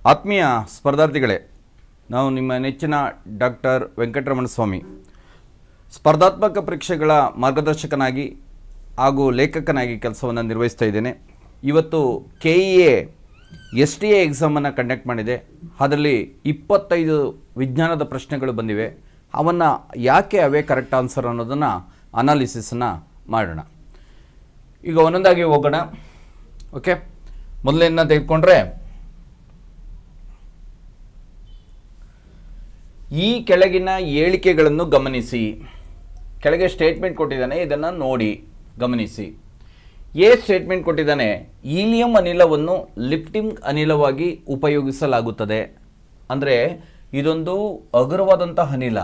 ಆತ್ಮೀಯ ಸ್ಪರ್ಧಾರ್ಥಿಗಳೇ, ನಾವು ನಿಮ್ಮ ನೆಚ್ಚಿನ ಡಾಕ್ಟರ್ ವೆಂಕಟರಮಣ ಸ್ವಾಮಿ ಸ್ಪರ್ಧಾತ್ಮಕ ಪರೀಕ್ಷೆಗಳ ಮಾರ್ಗದರ್ಶಕನಾಗಿ ಹಾಗೂ ಲೇಖಕನಾಗಿ ಕೆಲಸವನ್ನು ನಿರ್ವಹಿಸ್ತಾ ಇದ್ದೇನೆ. ಇವತ್ತು KEA STA ಎಕ್ಸಾಮನ್ನು ಕಂಡಕ್ಟ್ ಮಾಡಿದೆ. ಅದರಲ್ಲಿ 25 ವಿಜ್ಞಾನದ ಪ್ರಶ್ನೆಗಳು ಬಂದಿವೆ. ಅವನ್ನು ಯಾಕೆ ಅವೇ ಕರೆಕ್ಟ್ ಆನ್ಸರ್ ಅನ್ನೋದನ್ನು ಅನಾಲಿಸಿಸನ್ನು ಮಾಡೋಣ. ಈಗ ಒಂದೊಂದಾಗಿ ಹೋಗೋಣ. ಓಕೆ, ಮೊದಲನೇನ ತೆಗೆದುಕೊಂಡ್ರೆ, ಈ ಕೆಳಗಿನ ಹೇಳಿಕೆಗಳನ್ನು ಗಮನಿಸಿ. ಕೆಳಗೆ ಸ್ಟೇಟ್ಮೆಂಟ್ ಕೊಟ್ಟಿದ್ದಾನೆ, ಇದನ್ನು ನೋಡಿ ಗಮನಿಸಿ. ಸ್ಟೇಟ್ಮೆಂಟ್ ಕೊಟ್ಟಿದ್ದಾನೆ, ಹೀಲಿಯಂ ಅನಿಲವನ್ನು ಲಿಫ್ಟಿಂಗ್ ಅನಿಲವಾಗಿ ಉಪಯೋಗಿಸಲಾಗುತ್ತದೆ. ಅಂದರೆ ಇದೊಂದು ಹಗುರವಾದಂಥ ಅನಿಲ,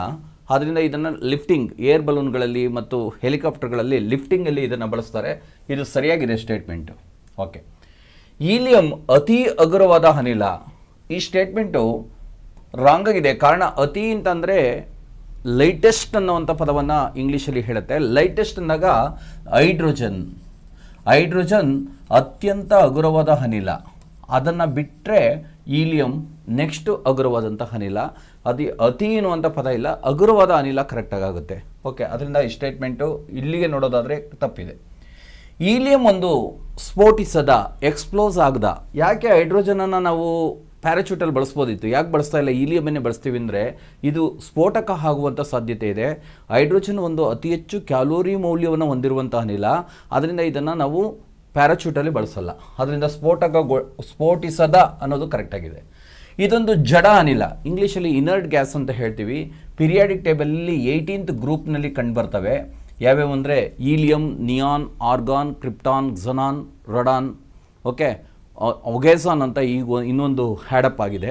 ಆದ್ದರಿಂದ ಇದನ್ನು ಲಿಫ್ಟಿಂಗ್ ಏರ್ ಬಲೂನ್ಗಳಲ್ಲಿ ಮತ್ತು ಹೆಲಿಕಾಪ್ಟರ್ಗಳಲ್ಲಿ ಲಿಫ್ಟಿಂಗಲ್ಲಿ ಇದನ್ನು ಬಳಸ್ತಾರೆ. ಇದು ಸರಿಯಾಗಿದೆ ಸ್ಟೇಟ್ಮೆಂಟು. ಓಕೆ, ಹೀಲಿಯಂ ಅತಿ ಹಗುರವಾದ ಅನಿಲ. ಈ ಸ್ಟೇಟ್ಮೆಂಟು ರಾಂಗ್ ಆಗಿದೆ. ಕಾರಣ, ಅತಿ ಅಂತಂದರೆ ಲೈಟೆಸ್ಟ್ ಅನ್ನುವಂಥ ಪದವನ್ನು ಇಂಗ್ಲೀಷಲ್ಲಿ ಹೇಳುತ್ತೆ. ಲೈಟೆಸ್ಟ್ ಅಂದಾಗ ಹೈಡ್ರೋಜನ್ ಅತ್ಯಂತ ಹಗುರವಾದ ಅನಿಲ. ಅದನ್ನು ಬಿಟ್ಟರೆ ಹೀಲಿಯಂ ನೆಕ್ಸ್ಟ್ ಹಗುರವಾದಂಥ ಅನಿಲ. ಅತಿ ಎನ್ನುವಂಥ ಪದ ಇಲ್ಲ, ಹಗುರವಾದ ಅನಿಲ ಕರೆಕ್ಟಾಗಿ ಆಗುತ್ತೆ. ಓಕೆ, ಅದರಿಂದ ಈ ಸ್ಟೇಟ್ಮೆಂಟು ಇಲ್ಲಿಗೆ ನೋಡೋದಾದರೆ ತಪ್ಪಿದೆ. ಹೀಲಿಯಂ ಒಂದು ಸ್ಫೋಟಿಸದ, ಎಕ್ಸ್ಪ್ಲೋಸ್ ಆಗದ. ಯಾಕೆ ಹೈಡ್ರೋಜನನ್ನು ನಾವು ಪ್ಯಾರಾಚೂಟಲ್ಲಿ ಬಳಸ್ಬೋದಿತ್ತು, ಯಾಕೆ ಬಳಸ್ತಾ ಇಲ್ಲ ಹೀಲಿಯಮನ್ನೇ ಬಳಸ್ತೀವಿ ಅಂದರೆ ಇದು ಸ್ಫೋಟಕ ಆಗುವಂಥ ಸಾಧ್ಯತೆ ಇದೆ. ಹೈಡ್ರೋಜನ್ ಒಂದು ಅತಿ ಹೆಚ್ಚು ಕ್ಯಾಲೋರಿ ಮೌಲ್ಯವನ್ನು ಹೊಂದಿರುವಂಥ ಅನಿಲ, ಅದರಿಂದ ಇದನ್ನು ನಾವು ಪ್ಯಾರಾಚೂಟಲ್ಲಿ ಬಳಸಲ್ಲ. ಅದರಿಂದ ಸ್ಫೋಟಿಸದ ಅನ್ನೋದು ಕರೆಕ್ಟಾಗಿದೆ. ಇದೊಂದು ಜಡ ಅನಿಲ, ಇಂಗ್ಲೀಷಲ್ಲಿ ಇನರ್ಟ್ ಗ್ಯಾಸ್ ಅಂತ ಹೇಳ್ತೀವಿ. ಪಿರಿಯಾಡಿಕ್ ಟೇಬಲಲ್ಲಿ 18th ಗ್ರೂಪ್ನಲ್ಲಿ ಕಂಡುಬರ್ತವೆ. ಯಾವ್ಯಾವ ಅಂದರೆ helium, neon, argon, krypton, xenon, radon. Okay, ಒಗೇಸಾನ್ ಅಂತ ಈಗ ಇನ್ನೊಂದು ಹ್ಯಾಡಪ್ ಆಗಿದೆ.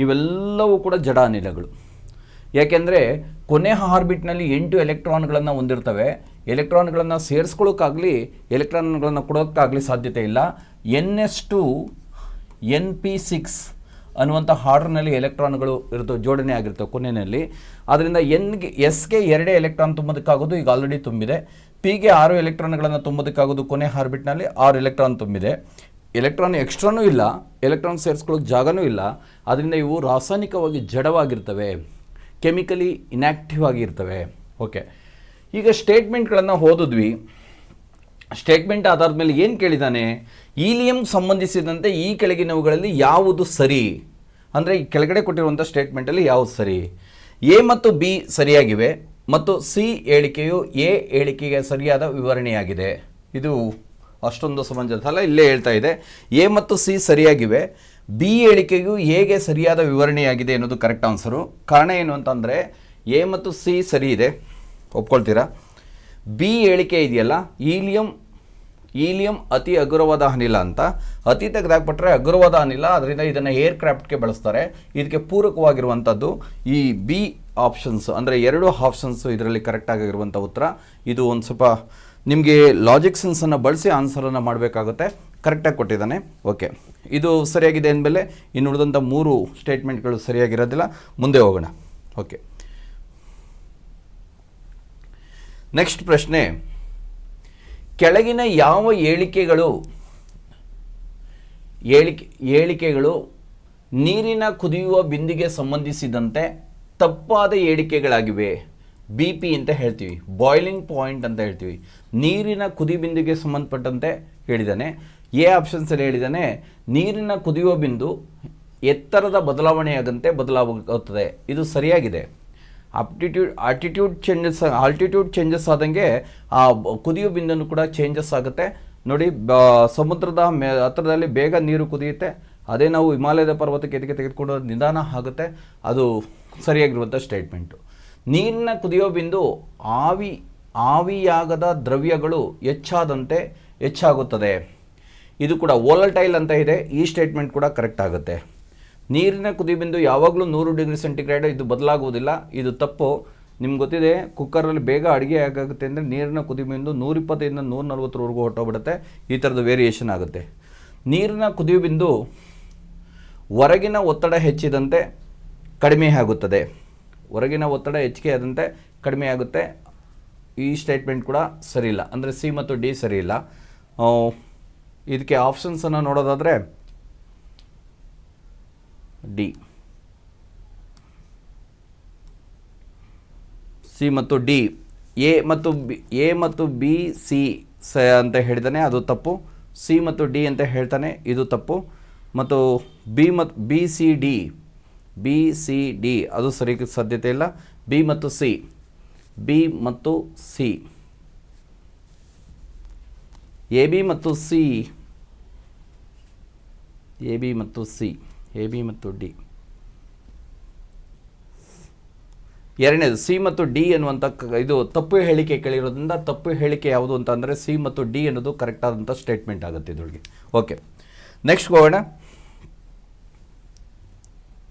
ಇವೆಲ್ಲವೂ ಕೂಡ ಜಡ ಅನಿಲಗಳು. ಯಾಕೆಂದರೆ ಕೊನೆ ಆರ್ಬಿಟ್ನಲ್ಲಿ 8 ಎಲೆಕ್ಟ್ರಾನ್ಗಳನ್ನು ಹೊಂದಿರ್ತವೆ. ಎಲೆಕ್ಟ್ರಾನ್ಗಳನ್ನು ಸೇರಿಸ್ಕೊಳ್ಳೋಕ್ಕಾಗಲಿ ಎಲೆಕ್ಟ್ರಾನ್ಗಳನ್ನು ಕೊಡೋಕ್ಕಾಗಲಿ ಸಾಧ್ಯತೆ ಇಲ್ಲ. NS2 NP6 ಅನ್ನುವಂಥ ಆರ್ಡರ್ನಲ್ಲಿ ಎಲೆಕ್ಟ್ರಾನ್ಗಳು ಇರ್ತವೆ, ಜೋಡಣೆ ಆಗಿರ್ತವೆ ಕೊನೆಯಲ್ಲಿ. ಆದ್ದರಿಂದ ಎಸ್ಗೆ 2 ಎಲೆಕ್ಟ್ರಾನ್ ತುಂಬೋದಕ್ಕಾಗೋದು ಈಗ ಆಲ್ರೆಡಿ ತುಂಬಿದೆ. ಪಿಗೆ 6 ಎಲೆಕ್ಟ್ರಾನ್ಗಳನ್ನು ತುಂಬೋದಕ್ಕಾಗೋದು ಕೊನೆ ಆರ್ಬಿಟ್ನಲ್ಲಿ 6 ಎಲೆಕ್ಟ್ರಾನ್ ತುಂಬಿದೆ. ಎಲೆಕ್ಟ್ರಾನ್ ಎಕ್ಸ್ಟ್ರಾನೂ ಇಲ್ಲ, ಎಲೆಕ್ಟ್ರಾನ್ ಸೇರಿಸ್ಕೊಳ್ಳೋಕೆ ಜಾಗನೂ ಇಲ್ಲ. ಅದರಿಂದ ಇವು ರಾಸಾಯನಿಕವಾಗಿ ಜಡವಾಗಿರ್ತವೆ, ಕೆಮಿಕಲಿ ಇನ್ಯಾಕ್ಟಿವ್ ಆಗಿರ್ತವೆ. ಓಕೆ, ಈಗ ಸ್ಟೇಟ್ಮೆಂಟ್ಗಳನ್ನು ಓದಿದ್ವಿ. ಸ್ಟೇಟ್ಮೆಂಟ್ ಆಧಾರದ ಮೇಲೆ ಏನು ಕೇಳಿದ್ದಾನೆ, ಹೀಲಿಯಂ ಸಂಬಂಧಿಸಿದಂತೆ ಈ ಕೆಳಗಿನವುಗಳಲ್ಲಿ ಯಾವುದು ಸರಿ ಅಂದರೆ ಈ ಕೆಳಗಡೆ ಕೊಟ್ಟಿರುವಂಥ ಸ್ಟೇಟ್ಮೆಂಟಲ್ಲಿ ಯಾವುದು ಸರಿ. A ಮತ್ತು B ಸರಿಯಾಗಿವೆ ಮತ್ತು C ಹೇಳಿಕೆಯು A ಹೇಳಿಕೆಗೆ ಸರಿಯಾದ ವಿವರಣೆಯಾಗಿದೆ. ಇದು ಅಷ್ಟೊಂದು ಸಮಂಜಸ ಅಲ್ಲ, ಇಲ್ಲೇ ಹೇಳ್ತಾ ಇದೆ A ಮತ್ತು C ಸರಿಯಾಗಿವೆ, B ಹೇಳಿಕೆಯು Aಗೆ ಸರಿಯಾದ ವಿವರಣೆಯಾಗಿದೆ ಅನ್ನೋದು ಕರೆಕ್ಟ್ ಆನ್ಸರು. ಕಾರಣ ಏನು ಅಂತಂದರೆ A ಮತ್ತು C ಸರಿ ಇದೆ, ಒಪ್ಕೊಳ್ತೀರಾ. B ಹೇಳಿಕೆ ಇದೆಯಲ್ಲ, ಹೀಲಿಯಂ ಅತಿ ಹಗುರವಾದ ಅನಿಲ ಅಂತ, ಅತಿ ತೆಗೆದಾಕ್ಬಿಟ್ರೆ ಹಗುರವಾದ ಅನಿಲ, ಅದರಿಂದ ಇದನ್ನು ಏರ್ ಕ್ರಾಫ್ಟ್ಗೆ ಬಳಸ್ತಾರೆ. ಇದಕ್ಕೆ ಪೂರಕವಾಗಿರುವಂಥದ್ದು ಈ B ಆಪ್ಷನ್ಸ್, ಅಂದರೆ 2 ಆಪ್ಷನ್ಸು ಇದರಲ್ಲಿ ಕರೆಕ್ಟಾಗಿರುವಂಥ ಉತ್ತರ. ಇದು ಒಂದು ಸ್ವಲ್ಪ ನಿಮಗೆ ಲಾಜಿಕ್ ಸೆನ್ಸನ್ನು ಬಳಸಿ ಆನ್ಸರನ್ನು ಮಾಡಬೇಕಾಗುತ್ತೆ. ಕರೆಕ್ಟಾಗಿ ಕೊಟ್ಟಿದ್ದಾನೆ. ಓಕೆ, ಇದು ಸರಿಯಾಗಿದೆ ಅಂದಮೇಲೆ ಇನ್ನು ಉಳಿದಂಥ 3 ಸ್ಟೇಟ್ಮೆಂಟ್ಗಳು ಸರಿಯಾಗಿರೋದಿಲ್ಲ. ಮುಂದೆ ಹೋಗೋಣ. ಓಕೆ, ನೆಕ್ಸ್ಟ್ ಪ್ರಶ್ನೆ, ಕೆಳಗಿನ ಯಾವ ಹೇಳಿಕೆಗಳು ನೀರಿನ ಕುದಿಯುವ ಬಿಂದಿಗೆ ಸಂಬಂಧಿಸಿದಂತೆ ತಪ್ಪಾದ ಹೇಳಿಕೆಗಳಾಗಿವೆ. BP ಅಂತ ಹೇಳ್ತೀವಿ, ಬಾಯ್ಲಿಂಗ್ ಪಾಯಿಂಟ್ ಅಂತ ಹೇಳ್ತೀವಿ. ನೀರಿನ ಕುದಿ ಬಿಂದುಗೆ ಸಂಬಂಧಪಟ್ಟಂತೆ ಹೇಳಿದ್ದಾನೆ. A ಆಪ್ಷನ್ಸಲ್ಲಿ ಹೇಳಿದ್ದಾನೆ ನೀರಿನ ಕುದಿಯುವ ಬಿಂದು ಎತ್ತರದ ಬದಲಾವಣೆಯಾಗಂತೆ ಬದಲಾಗುತ್ತದೆ. ಇದು ಸರಿಯಾಗಿದೆ. ಆಲ್ಟಿಟ್ಯೂಡ್ ಚೇಂಜಸ್ ಆದಂಗೆ ಆ ಕುದಿಯುವ ಬಿಂದು ಕೂಡ ಚೇಂಜಸ್ ಆಗುತ್ತೆ. ನೋಡಿ, ಸಮುದ್ರದ ಹತ್ತಿರದಲ್ಲಿ ಬೇಗ ನೀರು ಕುದಿಯುತ್ತೆ, ಅದೇ ನಾವು ಹಿಮಾಲಯದ ಪರ್ವತಕ್ಕೆ ಎದಕ್ಕೆ ತೆಗೆದುಕೊಂಡು ನಿಧಾನ ಆಗುತ್ತೆ. ಅದು ಸರಿಯಾಗಿರುವಂಥ ಸ್ಟೇಟ್ಮೆಂಟು. ನೀರಿನ ಕುದಿಯೋ ಬಿಂದು ಆವಿಯಾಗದ ದ್ರವ್ಯಗಳು ಹೆಚ್ಚಾದಂತೆ ಹೆಚ್ಚಾಗುತ್ತದೆ. ಇದು ಕೂಡ ವೋಲಟೈಲ್ ಅಂತ ಇದೆ. ಈ ಸ್ಟೇಟ್ಮೆಂಟ್ ಕೂಡ ಕರೆಕ್ಟ್ ಆಗುತ್ತೆ. ನೀರಿನ ಕುದಿಬಿಂದು ಯಾವಾಗಲೂ 100 ಡಿಗ್ರಿ ಸೆಂಟಿಗ್ರೇಡ್, ಇದು ಬದಲಾಗುವುದಿಲ್ಲ. ಇದು ತಪ್ಪು. ನಿಮ್ಗೆ ಗೊತ್ತಿದೆ, ಕುಕ್ಕರಲ್ಲಿ ಬೇಗ ಅಡುಗೆ ಆಗುತ್ತೆ ಅಂದರೆ ನೀರಿನ ಕುದಿಬಿಂದು 120ರಿಂದ 140ವರೆಗೂ ಹೊರಟೋಗ್ಬಿಡುತ್ತೆ. ಈ ಥರದ ವೇರಿಯೇಷನ್ ಆಗುತ್ತೆ. ನೀರಿನ ಕುದಿಯುಬಿಂದು ಹೊರಗಿನ ಒತ್ತಡ ಹೆಚ್ಚಿದಂತೆ ಕಡಿಮೆ ಆಗುತ್ತದೆ. ಹೊರಗಿನ ಒತ್ತಡ ಹೆಚ್ಚಿಗೆ ಆದಂತೆ ಕಡಿಮೆ ಆಗುತ್ತೆ. ಈ ಸ್ಟೇಟ್ಮೆಂಟ್ ಕೂಡ ಸರಿ ಇಲ್ಲ, ಅಂದರೆ C ಮತ್ತು D ಸರಿ ಇಲ್ಲ. ಇದಕ್ಕೆ ಆಪ್ಷನ್ಸನ್ನು ನೋಡೋದಾದರೆ ಡಿ. ಸಿ ಮತ್ತು ಡಿ. ಎ ಮತ್ತು ಬಿ ಸಿ ಅಂತ ಹೇಳಿದಾನೆ, ಅದು ತಪ್ಪು. ಸಿ ಮತ್ತು ಡಿ ಅಂತ ಹೇಳ್ತಾನೆ, ಇದು ತಪ್ಪು. ಮತ್ತು ಬಿ ಸಿ ಡಿ ಅದು ಸರಿ ಸಾಧ್ಯತೆ ಇಲ್ಲ. ಬಿ ಮತ್ತು ಸಿ ಎ ಬಿ ಮತ್ತು ಡಿ. ಎರಡನೇದು ಸಿ ಮತ್ತು ಡಿ ಅನ್ನುವಂಥ ಇದು ತಪ್ಪು ಹೇಳಿಕೆ ಕೇಳಿರೋದ್ರಿಂದ ತಪ್ಪು ಹೇಳಿಕೆ ಯಾವುದು ಅಂತ ಅಂದರೆ ಸಿ ಮತ್ತು ಡಿ ಅನ್ನೋದು ಕರೆಕ್ಟ್ ಆದಂಥ ಸ್ಟೇಟ್ಮೆಂಟ್ ಆಗುತ್ತೆ ಇದರೊಳಗೆ. ಓಕೆ, ನೆಕ್ಸ್ಟ್ ಹೋಗೋಣ.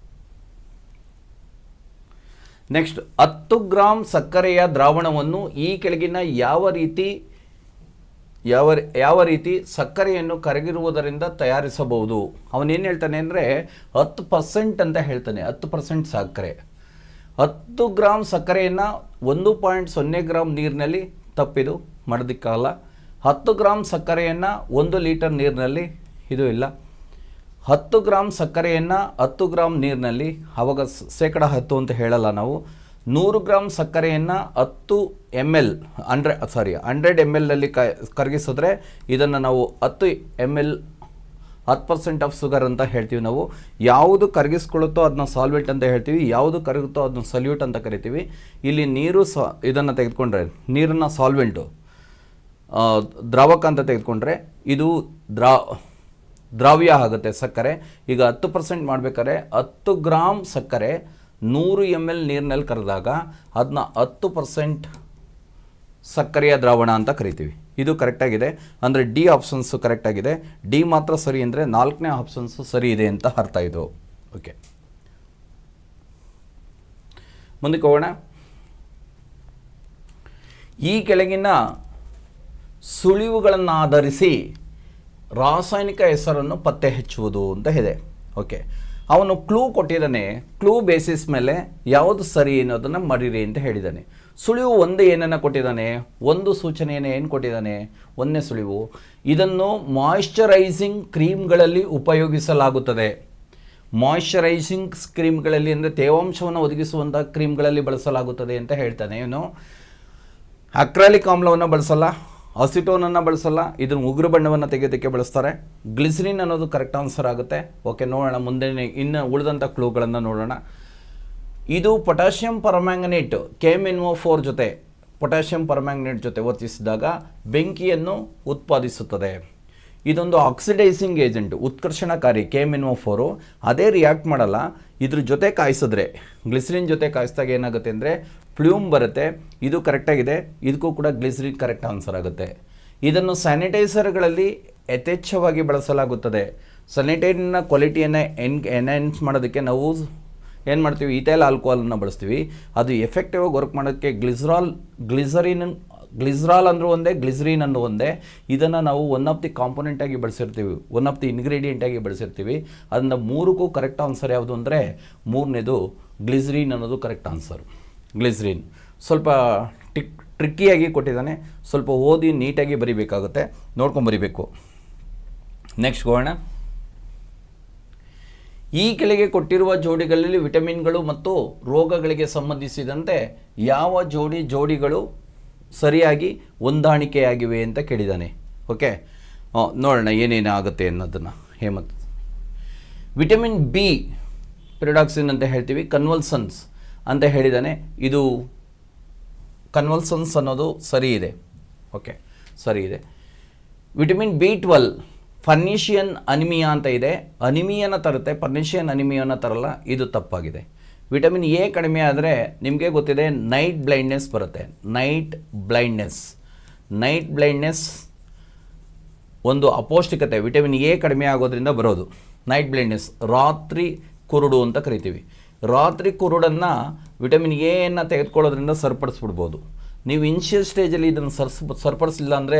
ನೆಕ್ಸ್ಟ್ 10 ಗ್ರಾಂ ಸಕ್ಕರೆಯ ದ್ರಾವಣವನ್ನು ಈ ಕೆಳಗಿನ ಯಾವ ರೀತಿ ಸಕ್ಕರೆಯನ್ನು ಕರಗಿರುವುದರಿಂದ ತಯಾರಿಸಬಹುದು. ಅವನೇನು ಹೇಳ್ತಾನೆ ಅಂದರೆ 10% ಅಂತ ಹೇಳ್ತಾನೆ. 10% ಸಕ್ಕರೆ, 10 ಗ್ರಾಂ ಸಕ್ಕರೆಯನ್ನು 1.0 ಗ್ರಾಂ ನೀರಿನಲ್ಲಿ, ತಪ್ಪಿದು ಮಾಡೋದಕ್ಕಾಗಲ್ಲ. 10 ಗ್ರಾಂ ಸಕ್ಕರೆಯನ್ನು 1 ಲೀಟರ್ ನೀರಿನಲ್ಲಿ, ಇದು ಇಲ್ಲ. 10 ಗ್ರಾಂ ಸಕ್ಕರೆಯನ್ನು 10 ಗ್ರಾಂ ನೀರಿನಲ್ಲಿ, ಆವಾಗ ಶೇಕಡ 10 ಅಂತ ಹೇಳಲ್ಲ ನಾವು. 100 ಗ್ರಾಂ ಸಕ್ಕರೆಯನ್ನು 100 ml ನಲ್ಲಿ ಕರಗಿಸಿದ್ರೆ ಇದನ್ನು ನಾವು 10 ml 10% ಆಫ್ ಶುಗರ್ ಅಂತ ಹೇಳ್ತೀವಿ ನಾವು. ಯಾವುದು ಕರಗಿಸ್ಕೊಳ್ಳುತ್ತೋ ಅದನ್ನ ಸಾಲ್ವೆಂಟ್ ಅಂತ ಹೇಳ್ತೀವಿ, ಯಾವುದು ಕರಗುತ್ತೋ ಅದನ್ನ ಸಲ್ಯೂಟ್ ಅಂತ ಕರಿತೀವಿ. ಇಲ್ಲಿ ನೀರು ಇದನ್ನು ತೆಗೆದುಕೊಂಡ್ರೆ, ನೀರನ್ನು ಸಾಲ್ವೆಂಟು ದ್ರಾವಕ ಅಂತ ತೆಗೆದುಕೊಂಡ್ರೆ ಇದು ದ್ರಾವ್ಯ ಆಗುತ್ತೆ ಸಕ್ಕರೆ. ಈಗ 10% ಮಾಡಬೇಕಾದ್ರೆ 10 ಗ್ರಾಮ್ ಸಕ್ಕರೆ 100 ml ನೀರಿನಲ್ಲಿ ಕರೆದಾಗ ಅದನ್ನ 10% ಸಕ್ಕರೆಯ ದ್ರಾವಣ ಅಂತ ಕರಿತೀವಿ. ಇದು ಕರೆಕ್ಟಾಗಿದೆ, ಅಂದರೆ ಡಿ ಆಪ್ಷನ್ಸು ಕರೆಕ್ಟಾಗಿದೆ. ಡಿ ಮಾತ್ರ ಸರಿ ಅಂದರೆ 4ನೇ ಆಪ್ಷನ್ಸು ಸರಿ ಇದೆ ಅಂತ ಅರ್ಥ ಇದು. ಓಕೆ, ಮುಂದಕ್ಕೆ ಹೋಗೋಣ. ಈ ಕೆಳಗಿನ ಸುಳಿವುಗಳನ್ನು ಆಧರಿಸಿ ರಾಸಾಯನಿಕ ಹೆಸರನ್ನು ಪತ್ತೆ ಹಚ್ಚುವುದು ಅಂತ ಇದೆ. ಓಕೆ, ಅವನು ಕ್ಲೂ ಕೊಟ್ಟಿದ್ದಾನೆ. ಕ್ಲೂ ಬೇಸಿಸ್ ಮೇಲೆ ಯಾವುದು ಸರಿ ಅನ್ನೋದನ್ನು ಮರೀರಿ ಅಂತ ಹೇಳಿದ್ದಾನೆ. ಸುಳಿವು ಒಂದು ಏನನ್ನು ಕೊಟ್ಟಿದ್ದಾನೆ, ಒಂದು ಸೂಚನೆಯನ್ನು ಏನು ಕೊಟ್ಟಿದ್ದಾನೆ, ಒಂದನೇ ಸುಳಿವು, ಇದನ್ನು ಮಾಯಿಶ್ಚರೈಸಿಂಗ್ ಕ್ರೀಮ್ಗಳಲ್ಲಿ ಉಪಯೋಗಿಸಲಾಗುತ್ತದೆ. ಮಾಯಿಶ್ಚರೈಸಿಂಗ್ ಕ್ರೀಮ್ಗಳಲ್ಲಿ ಅಂದರೆ ತೇವಾಂಶವನ್ನು ಒದಗಿಸುವಂಥ ಕ್ರೀಮ್ಗಳಲ್ಲಿ ಬಳಸಲಾಗುತ್ತದೆ ಅಂತ ಹೇಳ್ತಾನೆ. ಏನು ಅಕ್ರಾಲಿಕ್ ಆಮ್ಲವನ್ನು ಬಳಸಲ್ಲ, ಅಸಿಟೋನನ್ನು ಬಳಸಲ್ಲ, ಇದನ್ನು ಉಗುರು ಬಣ್ಣವನ್ನು ತೆಗೆಯೋದಕ್ಕೆ ಬಳಸ್ತಾರೆ. ಗ್ಲಿಸರಿನ್ ಅನ್ನೋದು ಕರೆಕ್ಟ್ ಆನ್ಸರ್ ಆಗುತ್ತೆ. ಓಕೆ, ನೋಡೋಣ ಮುಂದೆ ಇನ್ನು ಉಳಿದಂಥ ಕ್ಲೂಗಳನ್ನು ನೋಡೋಣ. ಇದು ಪೊಟ್ಯಾಷಿಯಂ ಪರ್ಮ್ಯಾಂಗನೇಟ್ KMnO4 ಜೊತೆ ಪೊಟ್ಯಾಷಿಯಂ ಪರ್ಮ್ಯಾಂಗನೇಟ್ ಜೊತೆ ವರ್ತಿಸಿದಾಗ ಬೆಂಕಿಯನ್ನು ಉತ್ಪಾದಿಸುತ್ತದೆ. ಇದೊಂದು ಆಕ್ಸಿಡೈಸಿಂಗ್ ಏಜೆಂಟ್, ಉತ್ಕರ್ಷಣಕಾರಿ KMnO4. ಅದೇ ರಿಯಾಕ್ಟ್ ಮಾಡಲ್ಲ, ಇದ್ರ ಜೊತೆ ಕಾಯಿಸಿದ್ರೆ, ಗ್ಲಿಸರಿನ್ ಜೊತೆ ಕಾಯಿಸಿದಾಗ ಏನಾಗುತ್ತೆ ಅಂದರೆ ಫ್ಲೂಮ್ ಬರುತ್ತೆ. ಇದು ಕರೆಕ್ಟಾಗಿದೆ, ಇದಕ್ಕೂ ಕೂಡ ಗ್ಲಿಸರಿನ್ ಕರೆಕ್ಟ್ ಆನ್ಸರ್ ಆಗುತ್ತೆ. ಇದನ್ನು ಸ್ಯಾನಿಟೈಸರ್ಗಳಲ್ಲಿ ಯಥೇಚ್ಛವಾಗಿ ಬಳಸಲಾಗುತ್ತದೆ. ಸ್ಯಾನಿಟೈಸರ್ನ ಕ್ವಾಲಿಟಿಯನ್ನು ಎನ್ಹ್ಯಾನ್ಸ್ ಮಾಡೋದಕ್ಕೆ ನಾವು ಏನು ಮಾಡ್ತೀವಿ, ಈಥೈಲ್ ಆಲ್ಕೋಹಾಲನ್ನು ಬಳಸ್ತೀವಿ. ಅದು ಎಫೆಕ್ಟಿವ್ ಆಗಿ ವರ್ಕ್ ಮಾಡೋದಕ್ಕೆ ಗ್ಲಿಸರಾಲ್ ಅಂದರೂ ಒಂದೇ, ಗ್ಲಿಸರಿನ್ ಅಂದರೂ ಒಂದೇ. ಇದನ್ನು ನಾವು ಒನ್ ಆಫ್ ದಿ ಕಾಂಪೊನೆಂಟಾಗಿ ಬಳಸಿರ್ತೀವಿ, ಒನ್ ಆಫ್ ದಿ ಇಂಗ್ರೀಡಿಯೆಂಟಾಗಿ ಬಳಸಿರ್ತೀವಿ. ಅದನ್ನು ಮೂರಕ್ಕೂ ಕರೆಕ್ಟ್ ಆನ್ಸರ್ ಯಾವುದು ಅಂದರೆ ಮೂರನೇದು ಗ್ಲಿಸರಿನ್ ಅನ್ನೋದು ಕರೆಕ್ಟ್ ಆನ್ಸರ್. ಗ್ಲಿಸರಿನ್ ಸ್ವಲ್ಪ ಟ್ರಿಕ್ಕಿಯಾಗಿ ಕೊಟ್ಟಿದ್ದಾನೆ, ಸ್ವಲ್ಪ ಓದಿ ನೀಟಾಗಿ ಬರಿಬೇಕಾಗುತ್ತೆ, ನೋಡ್ಕೊಂಡು ಬರಿಬೇಕು. ನೆಕ್ಸ್ಟ್ ಹೋಗೋಣ. ಈ ಕೆಳಗೆ ಕೊಟ್ಟಿರುವ ಜೋಡಿಗಳಲ್ಲಿ ವಿಟಮಿನ್ಗಳು ಮತ್ತು ರೋಗಗಳಿಗೆ ಸಂಬಂಧಿಸಿದಂತೆ ಯಾವ ಜೋಡಿಗಳು ಸರಿಯಾಗಿ ಹೊಂದಾಣಿಕೆಯಾಗಿವೆ ಅಂತ ಕೇಳಿದ್ದಾನೆ. ಓಕೆ, ನೋಡೋಣ ಏನೇನು ಆಗುತ್ತೆ ಅನ್ನೋದನ್ನು. ಹೇಮಂತ್, ವಿಟಮಿನ್ ಬಿ ಪಿರಿಡಾಕ್ಸಿನ್ ಅಂತ ಹೇಳ್ತೀವಿ, ಕನ್ವಲ್ಸನ್ಸ್ ಅಂತ ಹೇಳಿದ್ದಾನೆ. ಇದು ಕನ್ವಲ್ಸನ್ಸ್ ಅನ್ನೋದು ಸರಿ ಇದೆ. ಓಕೆ, ಸರಿ ಇದೆ. ವಿಟಮಿನ್ B12 ಫರ್ನಿಷಿಯನ್ ಅನಿಮಿಯಾ ಅಂತ ಇದೆ, ಅನಿಮಿಯನ ತರುತ್ತೆ, ಫರ್ನಿಷಿಯನ್ ಅನಿಮಿಯಾನ ತರಲ್ಲ, ಇದು ತಪ್ಪಾಗಿದೆ. ವಿಟಮಿನ್ ಎ ಕಡಿಮೆ ಆದರೆ ನಿಮಗೆ ಗೊತ್ತಿದೆ ನೈಟ್ ಬ್ಲೈಂಡ್ನೆಸ್ ಬರುತ್ತೆ. ನೈಟ್ ಬ್ಲೈಂಡ್ನೆಸ್ ಒಂದು ಅಪೌಷ್ಟಿಕತೆ, ವಿಟಮಿನ್ ಎ ಕಡಿಮೆ ಆಗೋದ್ರಿಂದ ಬರೋದು ನೈಟ್ ಬ್ಲೈಂಡ್ನೆಸ್. ರಾತ್ರಿ ಕುರುಡು ಅಂತ ಕರಿತೀವಿ. ರಾತ್ರಿ ಕುರುಡನ್ನು ವಿಟಮಿನ್ ಎಯನ್ನು ತೆಗೆದುಕೊಳ್ಳೋದ್ರಿಂದ ಸರಿಪಡಿಸ್ಬಿಡ್ಬೋದು. ನೀವು ಇನಿಷಿಯಲ್ ಸ್ಟೇಜಲ್ಲಿ ಇದನ್ನು ಸರಿಪಡಿಸಿಲ್ಲ ಅಂದರೆ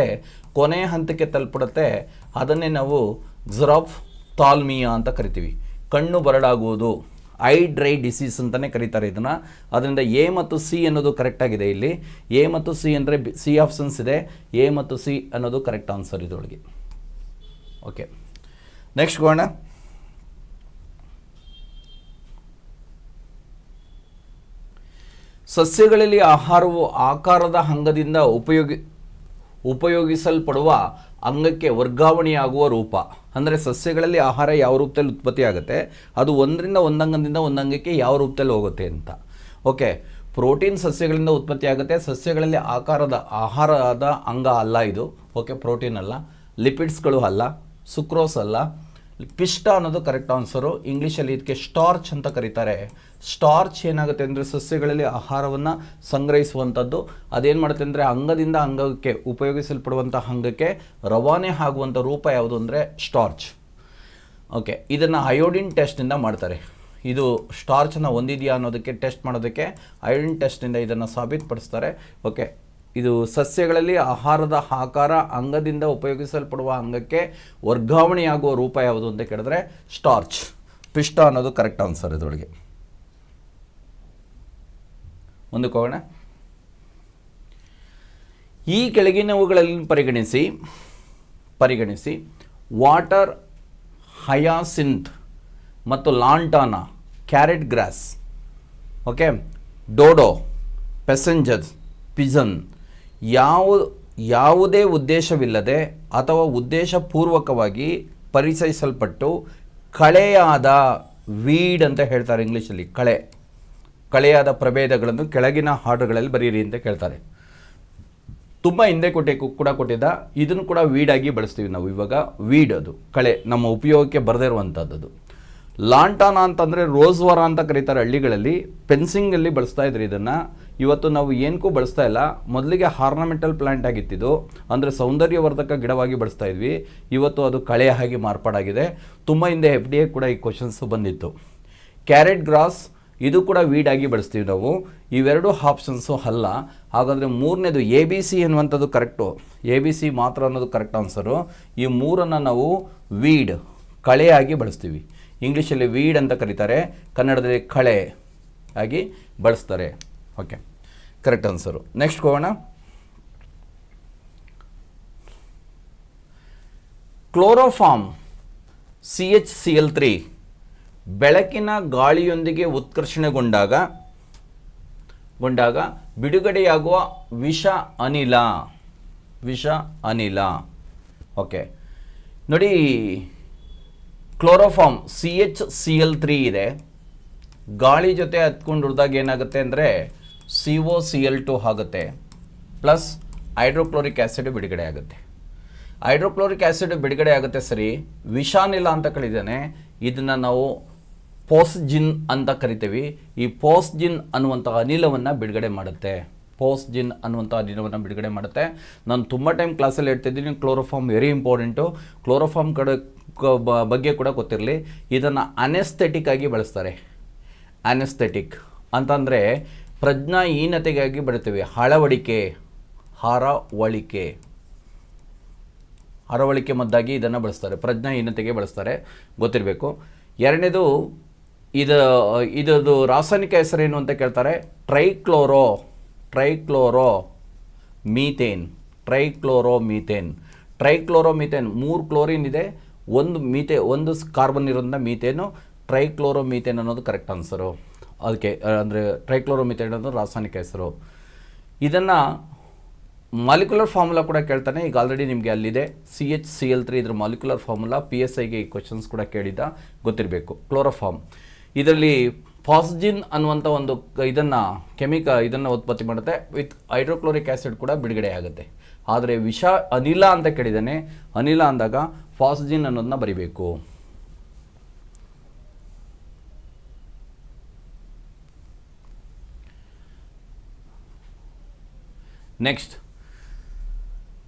ಕೊನೆ ಹಂತಕ್ಕೆ ತಲುಪಿಡುತ್ತೆ. ಅದನ್ನೇ ನಾವು ಕ್ಸೆರಾಫ್ಥಾಲ್ಮಿಯಾ ಅಂತ ಕರಿತೀವಿ, ಕಣ್ಣು ಬರಡಾಗುವುದು, ಐ ಡ್ರೈ ಡಿಸೀಸ್ ಅಂತಲೇ ಕರೀತಾರೆ ಇದನ್ನು. ಅದರಿಂದ ಎ ಮತ್ತು ಸಿ ಅನ್ನೋದು ಕರೆಕ್ಟಾಗಿದೆ. ಇಲ್ಲಿ ಎ ಮತ್ತು ಸಿ ಅಂದರೆ ಸಿ ಆಪ್ಷನ್ಸ್ ಇದೆ, ಎ ಮತ್ತು ಸಿ ಅನ್ನೋದು ಕರೆಕ್ಟ್ ಆನ್ಸರ್ ಇದರೊಳಗೆ. ಓಕೆ, ನೆಕ್ಸ್ಟ್ ಹೋಗೋಣ. ಸಸ್ಯಗಳಲ್ಲಿ ಆಹಾರವು ಆಕಾರದ ಅಂಗದಿಂದ ಉಪಯೋಗಿಸಲ್ಪಡುವ ಅಂಗಕ್ಕೆ ವರ್ಗಾವಣೆಯಾಗುವ ರೂಪ. ಅಂದರೆ ಸಸ್ಯಗಳಲ್ಲಿ ಆಹಾರ ಯಾವ ರೂಪದಲ್ಲಿ ಉತ್ಪತ್ತಿ ಆಗುತ್ತೆ, ಅದು ಒಂದರಿಂದ ಒಂದಂಗದಿಂದ ಒಂದಂಗಕ್ಕೆ ಯಾವ ರೂಪದಲ್ಲಿ ಹೋಗುತ್ತೆ ಅಂತ. ಓಕೆ, ಪ್ರೋಟೀನ್ ಸಸ್ಯಗಳಿಂದ ಉತ್ಪತ್ತಿ ಆಗುತ್ತೆ. ಸಸ್ಯಗಳಲ್ಲಿ ಆಹಾರದ ಅಂಗ ಅಲ್ಲ ಇದು. ಓಕೆ, ಪ್ರೋಟೀನ್ ಅಲ್ಲ, ಲಿಪಿಡ್ಸ್ಗಳು ಅಲ್ಲ, ಸುಕ್ರೋಸ್ ಅಲ್ಲ. ಪಿಷ್ಟ ಅನ್ನೋದು ಕರೆಕ್ಟ್ ಆನ್ಸರು. ಇಂಗ್ಲೀಷಲ್ಲಿ ಇದಕ್ಕೆ ಸ್ಟಾರ್ಚ್ ಅಂತ ಕರೀತಾರೆ. ಸ್ಟಾರ್ಚ್ ಏನಾಗುತ್ತೆ ಅಂದರೆ ಸಸ್ಯಗಳಲ್ಲಿ ಆಹಾರವನ್ನು ಸಂಗ್ರಹಿಸುವಂಥದ್ದು. ಅದೇನು ಮಾಡುತ್ತೆ ಅಂದರೆ ಅಂಗದಿಂದ ಅಂಗಕ್ಕೆ ಉಪಯೋಗಿಸಲ್ಪಡುವಂಥ ಅಂಗಕ್ಕೆ ರವಾನೆ ಆಗುವಂಥ ರೂಪ ಯಾವುದು ಅಂದರೆ ಸ್ಟಾರ್ಚ್. ಓಕೆ, ಇದನ್ನು ಅಯೋಡಿನ್ ಟೆಸ್ಟಿಂದ ಮಾಡ್ತಾರೆ. ಇದು ಸ್ಟಾರ್ಚನ್ನು ಹೊಂದಿದೆಯಾ ಅನ್ನೋದಕ್ಕೆ ಟೆಸ್ಟ್ ಮಾಡೋದಕ್ಕೆ ಅಯೋಡಿನ್ ಟೆಸ್ಟಿಂದ ಇದನ್ನು ಸಾಬೀತುಪಡಿಸ್ತಾರೆ. ಓಕೆ, ಇದು ಸಸ್ಯಗಳಲ್ಲಿ ಆಹಾರದ ಆಕಾರ ಅಂಗದಿಂದ ಉಪಯೋಗಿಸಲ್ಪಡುವ ಅಂಗಕ್ಕೆ ವರ್ಗಾವಣೆಯಾಗುವ ರೂಪ ಯಾವುದು ಅಂತ ಕೇಳಿದ್ರೆ ಸ್ಟಾರ್ಚ್. ಪಿಷ್ಟ ಅನ್ನೋದು ಕರೆಕ್ಟ್ ಆನ್ಸರ್ ಇದರೊಳಗೆ. ಮುಂದಕ್ಕೆ ಹೋಗೋಣ. ಈ ಕೆಳಗಿನವುಗಳಲ್ಲಿ ಪರಿಗಣಿಸಿ ವಾಟರ್ ಹಯಾಸಿಂತ್ ಮತ್ತು ಲಾಂಟಾನಾ, ಕ್ಯಾರೆಟ್ ಗ್ರಾಸ್, ಓಕೆ, ಡೋಡೋ, ಪೆಸೆಂಜರ್, ಪಿಜನ್ ಯಾವುದೇ ಉದ್ದೇಶವಿಲ್ಲದೆ ಅಥವಾ ಉದ್ದೇಶಪೂರ್ವಕವಾಗಿ ಪರಿಚಯಿಸಲ್ಪಟ್ಟು ಕಳೆಯಾದ ವೀಡ್ ಅಂತ ಹೇಳ್ತಾರೆ ಇಂಗ್ಲೀಷಲ್ಲಿ. ಕಳೆಯಾದ ಪ್ರಭೇದಗಳನ್ನು ಕೆಳಗಿನ ಹಾಡುಗಳಲ್ಲಿ ಬರೀರಿ ಅಂತ ಕೇಳ್ತಾರೆ. ತುಂಬ ಹಿಂದೆ ಕೊಟ್ಟಿದ್ದ ಇದನ್ನು ಕೂಡ ವೀಡಾಗಿ ಬಳಸ್ತೀವಿ ನಾವು ಇವಾಗ. ವೀಡ್ ಅದು ಕಳೆ, ನಮ್ಮ ಉಪಯೋಗಕ್ಕೆ ಬರದೇ ಇರುವಂಥದ್ದು. ಲಾಂಟಾನಾ ಅಂತಂದರೆ ರೋಸ್ವರ ಅಂತ ಕರೀತಾರೆ ಹಳ್ಳಿಗಳಲ್ಲಿ. ಫೆನ್ಸಿಂಗಲ್ಲಿ ಬಳಸ್ತಾ ಇದ್ರು ಇದನ್ನು. ಇವತ್ತು ನಾವು ಏನಕ್ಕೂ ಬಳಸ್ತಾ ಇಲ್ಲ. ಮೊದಲಿಗೆ ಆರ್ನಮೆಂಟಲ್ ಪ್ಲಾಂಟ್ ಆಗಿತ್ತಿದ್ದು, ಅಂದರೆ ಸೌಂದರ್ಯವರ್ಧಕ ಗಿಡವಾಗಿ ಬಳಸ್ತಾ ಇದ್ವಿ. ಇವತ್ತು ಅದು ಕಳೆ ಆಗಿ ಮಾರ್ಪಾಡಾಗಿದೆ. ತುಂಬ ಹಿಂದೆ FDA ಕೂಡ ಈ ಕ್ವಶನ್ಸ್ ಬಂದಿತ್ತು. ಕ್ಯಾರೆಟ್ ಗ್ರಾಸ್, ಇದು ಕೂಡ ವೀಡಾಗಿ ಬಳಸ್ತೀವಿ ನಾವು. ಇವೆರಡು ಆಪ್ಷನ್ಸು ಅಲ್ಲ. ಹಾಗಾದರೆ ಮೂರನೇದು ABC ಎನ್ನುವಂಥದ್ದು ಕರೆಕ್ಟು. ABC ಮಾತ್ರ ಅನ್ನೋದು ಕರೆಕ್ಟ್ ಆನ್ಸರು. ಈ ಮೂರನ್ನು ನಾವು ವೀಡ್, ಕಳೆಯಾಗಿ ಬಳಸ್ತೀವಿ. ಇಂಗ್ಲೀಷಲ್ಲಿ ವೀಡ್ ಅಂತ ಕರೀತಾರೆ, ಕನ್ನಡದಲ್ಲಿ ಕಳೆ ಆಗಿ ಬಳಸ್ತಾರೆ. Okay, correct answer. ನೆಕ್ಸ್ಟ್ ಹೋಗೋಣ. ಕ್ಲೋರೋಫಾರ್ಮ್ CHCl3 ಬೆಳಕಿನ ಗಾಳಿಯೊಂದಿಗೆ ಉತ್ಕರ್ಷಣೆಗೊಂಡಾಗ ಬಿಡುಗಡೆಯಾಗುವ ವಿಷ ಅನಿಲ. ಓಕೆ ನೋಡಿ, ಕ್ಲೋರೋಫಾರ್ಮ್ CHCl3 ಇದೆ. ಗಾಳಿ ಜೊತೆ ಹತ್ಕೊಂಡು ಹುಡ್ದಾಗ ಏನಾಗುತ್ತೆ ಅಂದರೆ COCl2 ಆಗುತ್ತೆ, ಪ್ಲಸ್ ಹೈಡ್ರೋಕ್ಲೋರಿಕ್ ಆ್ಯಸಿಡ್ ಬಿಡುಗಡೆ ಆಗುತ್ತೆ. ಹೈಡ್ರೋಕ್ಲೋರಿಕ್ ಆ್ಯಸಿಡ್ ಬಿಡುಗಡೆ ಆಗುತ್ತೆ, ಸರಿ. ವಿಷಾನಿಲ ಅಂತ ಕರೀತಾನೆ. ಇದನ್ನು ನಾವು ಪೋಸ್ಜಿನ್ ಅಂತ ಕರಿತೀವಿ. ಈ ಪೋಸ್ಜಿನ್ ಅನ್ನುವಂಥ ಅನಿಲವನ್ನು ಬಿಡುಗಡೆ ಮಾಡುತ್ತೆ. ನಾನು ತುಂಬ ಟೈಮ್ ಕ್ಲಾಸಲ್ಲಿ ಹೇಳ್ತಿದ್ದೀನಿ, ಕ್ಲೋರೋಫಾರ್ಮ್ ವೆರಿ ಇಂಪಾರ್ಟೆಂಟು. ಕ್ಲೋರೋಫಾರ್ಮ್ ಬಗ್ಗೆ ಕೂಡ ಗೊತ್ತಿರಲಿ. ಇದನ್ನು ಅನೆಸ್ಥೆಟಿಕ್ ಆಗಿ ಬಳಸ್ತಾರೆ. ಅನೆಸ್ಥೆಟಿಕ್ ಅಂತಂದರೆ ಪ್ರಜ್ಞಾಹೀನತೆಗಾಗಿ ಬಳಸ್ತೀವಿ. ಹರವಳಿಕೆ ಮದ್ದಾಗಿ ಇದನ್ನು ಬಳಸ್ತಾರೆ. ಪ್ರಜ್ಞಾಹೀನತೆಗೆ ಬಳಸ್ತಾರೆ, ಗೊತ್ತಿರಬೇಕು. ಎರಡನೇದು, ಇದರದು ರಾಸಾಯನಿಕ ಹೆಸರೇನು ಅಂತ ಕೇಳ್ತಾರೆ. ಟ್ರೈಕ್ಲೋರೋಮೀಥೇನ್. ಟ್ರೈಕ್ಲೋರೋಮೀಥೇನ್ 3 ಕ್ಲೋರಿನ್ ಇದೆ, ಒಂದು ಕಾರ್ಬನ್ ಇರೋದ್ರಿಂದ ಮೀಥೇನು. ಟ್ರೈಕ್ಲೋರೋಮೀಥೇನ್ ಅನ್ನೋದು ಕರೆಕ್ಟ್ ಆನ್ಸರು. ಅದಕ್ಕೆ ಅಂದರೆ ಟ್ರೈಕ್ಲೋರೋಮೀಥೇನ್ ಅನ್ನೋದು ರಾಸಾಯನಿಕ ಹೆಸರು. ಇದನ್ನು ಮಾಲಿಕ್ಯುಲರ್ ಫಾರ್ಮುಲಾ ಕೂಡ ಕೇಳ್ತಾನೆ. ಈಗ ಆಲ್ರೆಡಿ ನಿಮಗೆ ಅಲ್ಲಿದೆ CHCl3 ಇದ್ರ ಮಾಲಿಕ್ಯುಲರ್ ಫಾರ್ಮುಲಾ. PSIಗೆ ಈ ಕ್ವಶನ್ಸ್ ಕೂಡ ಕೇಳಿದ್ದ, ಗೊತ್ತಿರಬೇಕು. ಕ್ಲೋರೋಫಾರ್ಮ್ ಇದರಲ್ಲಿ ಪಾಸ್ಜಿನ್ ಅನ್ನುವಂಥ ಒಂದು ಇದನ್ನು ಉತ್ಪತ್ತಿ ಮಾಡುತ್ತೆ. ವಿತ್ ಹೈಡ್ರೋಕ್ಲೋರಿಕ್ ಆ್ಯಸಿಡ್ ಕೂಡ ಬಿಡುಗಡೆ ಆಗುತ್ತೆ. ಆದರೆ ಅನಿಲ ಅಂತ ಕೇಳಿದ್ದಾನೆ. ಅನಿಲ ಅಂದಾಗ ಪಾಸ್ಜಿನ್ ಅನ್ನೋದನ್ನ ಬರಿಬೇಕು. ನೆಕ್ಸ್ಟ್,